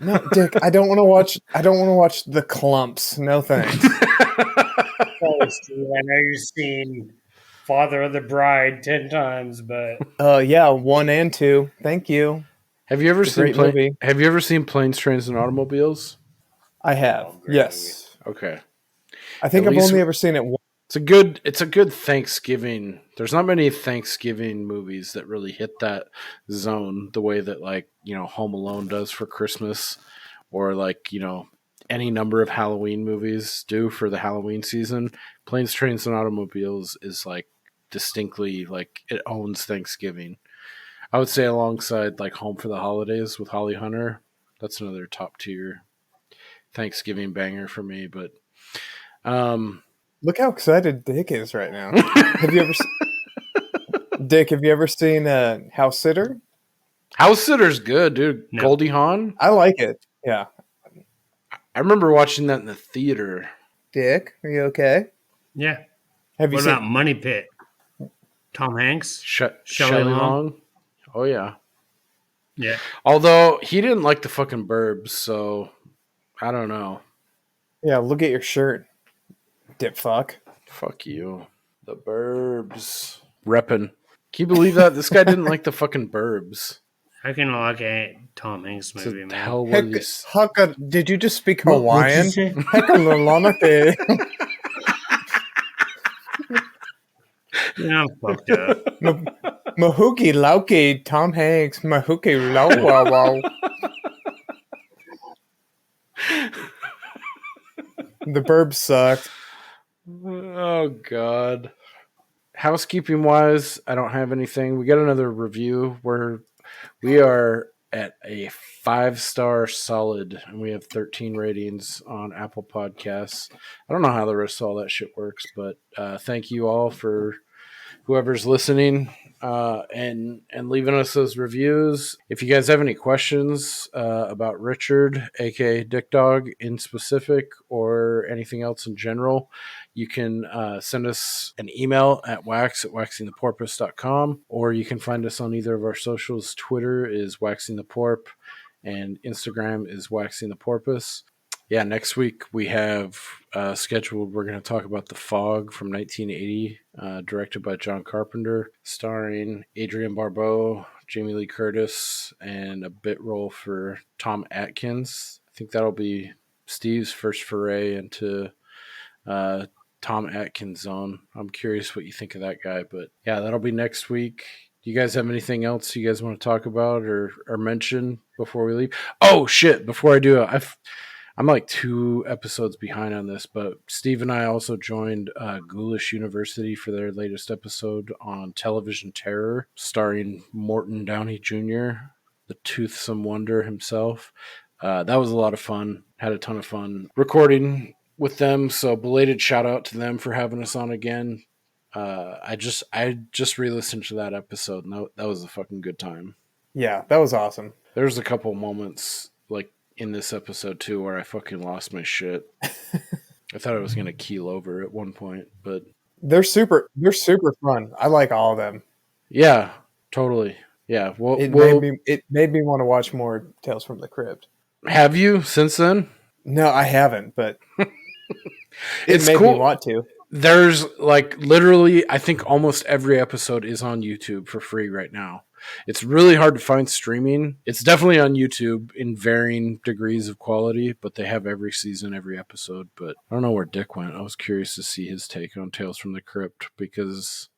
No, Dick, I don't want to watch. I don't want to watch The Clumps. No thanks. Sorry, Steve. I know you've seen Father of the Bride 10 times, but Yeah, 1 and 2. Thank you. Have you ever It's a seen great movie. Have you ever seen Planes, Trains, and Automobiles? I have. Yes. Okay. I think At I've least- only ever seen it once. It's a good Thanksgiving. There's not many Thanksgiving movies that really hit that zone the way that, like, Home Alone does for Christmas, or like, any number of Halloween movies do for the Halloween season. Planes, Trains, and Automobiles is like distinctly like it owns Thanksgiving. I would say alongside like Home for the Holidays with Holly Hunter. That's another top tier Thanksgiving banger for me. But Look how excited Dick is right now. Have you ever, Dick? Have you ever seen House Sitter? House Sitter's good, dude. No. Goldie Hawn. I like it. Yeah. I remember watching that in the theater. Dick, are you okay? yeah. Have you What seen? about Money Pit? Tom Hanks? Shelley Shelley Long? Long. Oh yeah. Yeah. Although he didn't like the fucking Burbs, so I don't know. Yeah. Look at your shirt, dip fuck. Fuck you. The Burbs. Reppin'. Can you believe that? This guy didn't like the fucking Burbs. How can I like a Tom Hanks So movie, the man? hell Heck, were these? Hucka, did you just speak What'd Hawaiian? you say? Heckalolonake. Yeah, I'm fucked up. Mahuki Lauki, Tom Hanks, Mahuki Lau. The Burbs sucked. Oh god. Housekeeping wise, I don't have anything. We got another review where we are at a 5-star solid, and we have 13 ratings on Apple Podcasts. I don't know how the rest of all that shit works, but thank you all for whoever's listening and leaving us those reviews. If you guys have any questions about Richard, aka Dick Dawg, in specific, or anything else in general, you can send us an email at wax@waxingtheporpoise.com, or you can find us on either of our socials. Twitter is waxingtheporp, and Instagram is waxingtheporpoise. Yeah, next week we have scheduled, we're going to talk about The Fog from 1980, directed by John Carpenter, starring Adrienne Barbeau, Jamie Lee Curtis, and a bit role for Tom Atkins. I think that'll be Steve's first foray into Tom Atkins zone. I'm curious what you think of that guy, but yeah, that'll be next week. Do you guys have anything else you guys want to talk about or mention before we leave? Oh shit, before I do it, I'm like 2 episodes behind on this, but Steve and I also joined Ghoulish University for their latest episode on television terror, starring Morton Downey Jr., the toothsome wonder himself. That was a lot of fun. Had a ton of fun recording with them, so belated shout out to them for having us on again. I just re-listened to that episode, and that was a fucking good time. Yeah, that was awesome. There's a couple moments like in this episode too where I fucking lost my shit. I thought I was gonna keel over at one point, but They're super fun. I like all of them. yeah, totally. Yeah, well, It made me want to watch more Tales from the Crypt. have you since then? No, I haven't, but It's made cool. me want to. There's like literally, I think almost every episode is on YouTube for free right now. It's really hard to find streaming. It's definitely on YouTube in varying degrees of quality, but they have every season, every episode. But I don't know where Dick went. I was curious to see his take on Tales from the Crypt because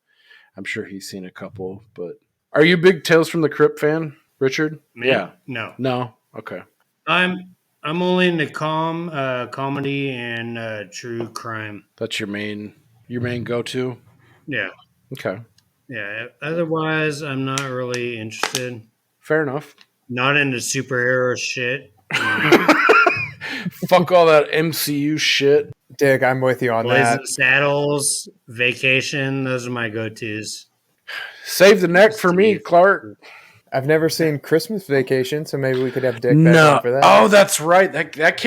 I'm sure he's seen a couple. But are you a big Tales from the Crypt fan, Richard? Me? Yeah. No. Okay. I'm only into comedy and true crime. That's your main go-to? Yeah. Okay. Yeah. Otherwise, I'm not really interested. Fair enough. Not into superhero shit. Fuck all that MCU shit. Dick, I'm with you on Blazing that. Saddles, Vacation. Those are my go-tos. Save the neck for me, Clark. I've never seen Christmas Vacation, so maybe we could have Dick back on for that. Oh, that's right. That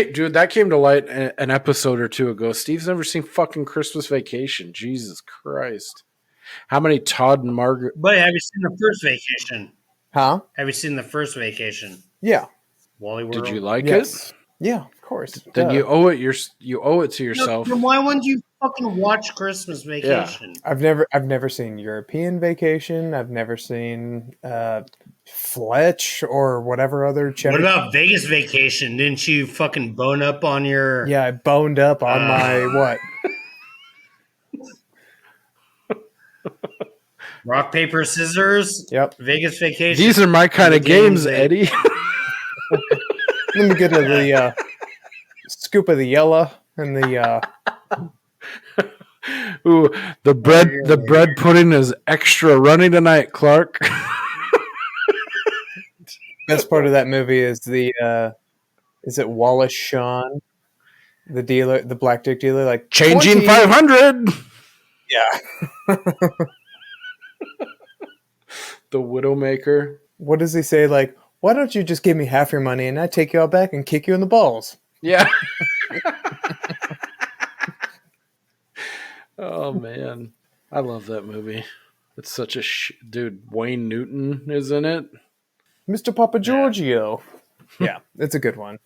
came to light an episode or two ago. Steve's never seen fucking Christmas Vacation. Jesus Christ. How many Todd and Margaret? But have you seen the first Vacation? Huh? Have you seen the first Vacation? Yeah. Wally World? Did you like Yes. it? Yeah, of course. Then you owe it to yourself. Then why wouldn't you fucking watch Christmas Vacation? I've never seen European Vacation. I've never seen Fletch or whatever other. What about Vegas Vacation? Didn't you fucking bone up on your? Yeah, I boned up on my what? Rock, paper, scissors. Yep. Vegas Vacation. These are my kind of games, Eddie. Let me get to the scoop of the yellow and the. Ooh, the bread pudding is extra runny tonight, Clark. Best part of that movie is is it Wallace Shawn, the dealer, the black dick dealer, like changing 20. 500. Yeah. The Widowmaker. What does he say? Like, why don't you just give me half your money and I take you all back and kick you in the balls? Yeah. Oh man, I love that movie. It's such a dude. Wayne Newton is in it. Mr. Papa Giorgio. Yeah, it's a good one.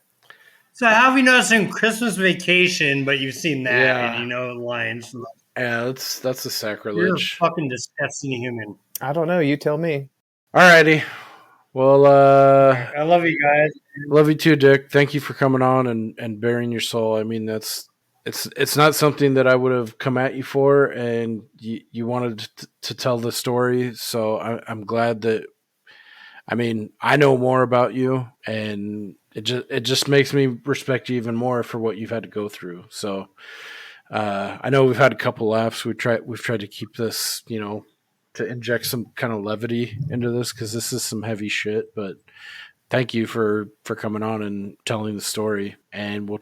So how have you not seen Christmas Vacation, but you've seen that Yeah. and you know the lines? Yeah, that's a You're a sacrilege. fucking disgusting human. I don't know. You tell me. Alrighty. Well, I love you guys. love you too, Dick. Thank you for coming on and bearing your soul. I mean, it's not something that I would have come at you for, and you wanted to tell the story. So I'm glad that. I mean, I know more about you, and it just makes me respect you even more for what you've had to go through. So I know we've had a couple laughs. We've tried to keep this, to inject some kind of levity into this because this is some heavy shit. But thank you for coming on and telling the story, and we'll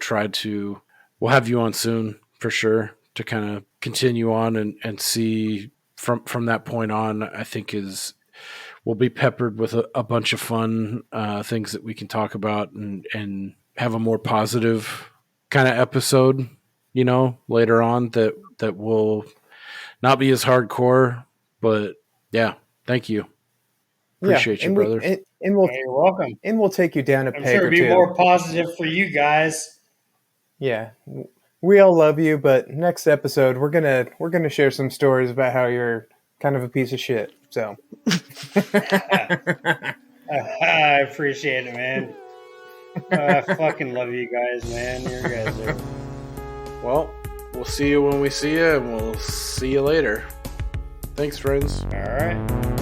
have you on soon for sure to kind of continue on and see from that point on. I think we'll be peppered with a bunch of fun things that we can talk about and have a more positive kind of episode, later on that will not be as hardcore. But yeah, thank you. Appreciate you, brother. You're welcome. And we'll take you down a I'm peg sure or it'll be two. more positive for you guys. Yeah, we all love you, but next episode we're gonna share some stories about how you're kind of a piece of shit. So I appreciate it, man. I fucking love you guys, man. You guys are. Well, we'll see you when we see you, and we'll see you later. Thanks, friends. All right.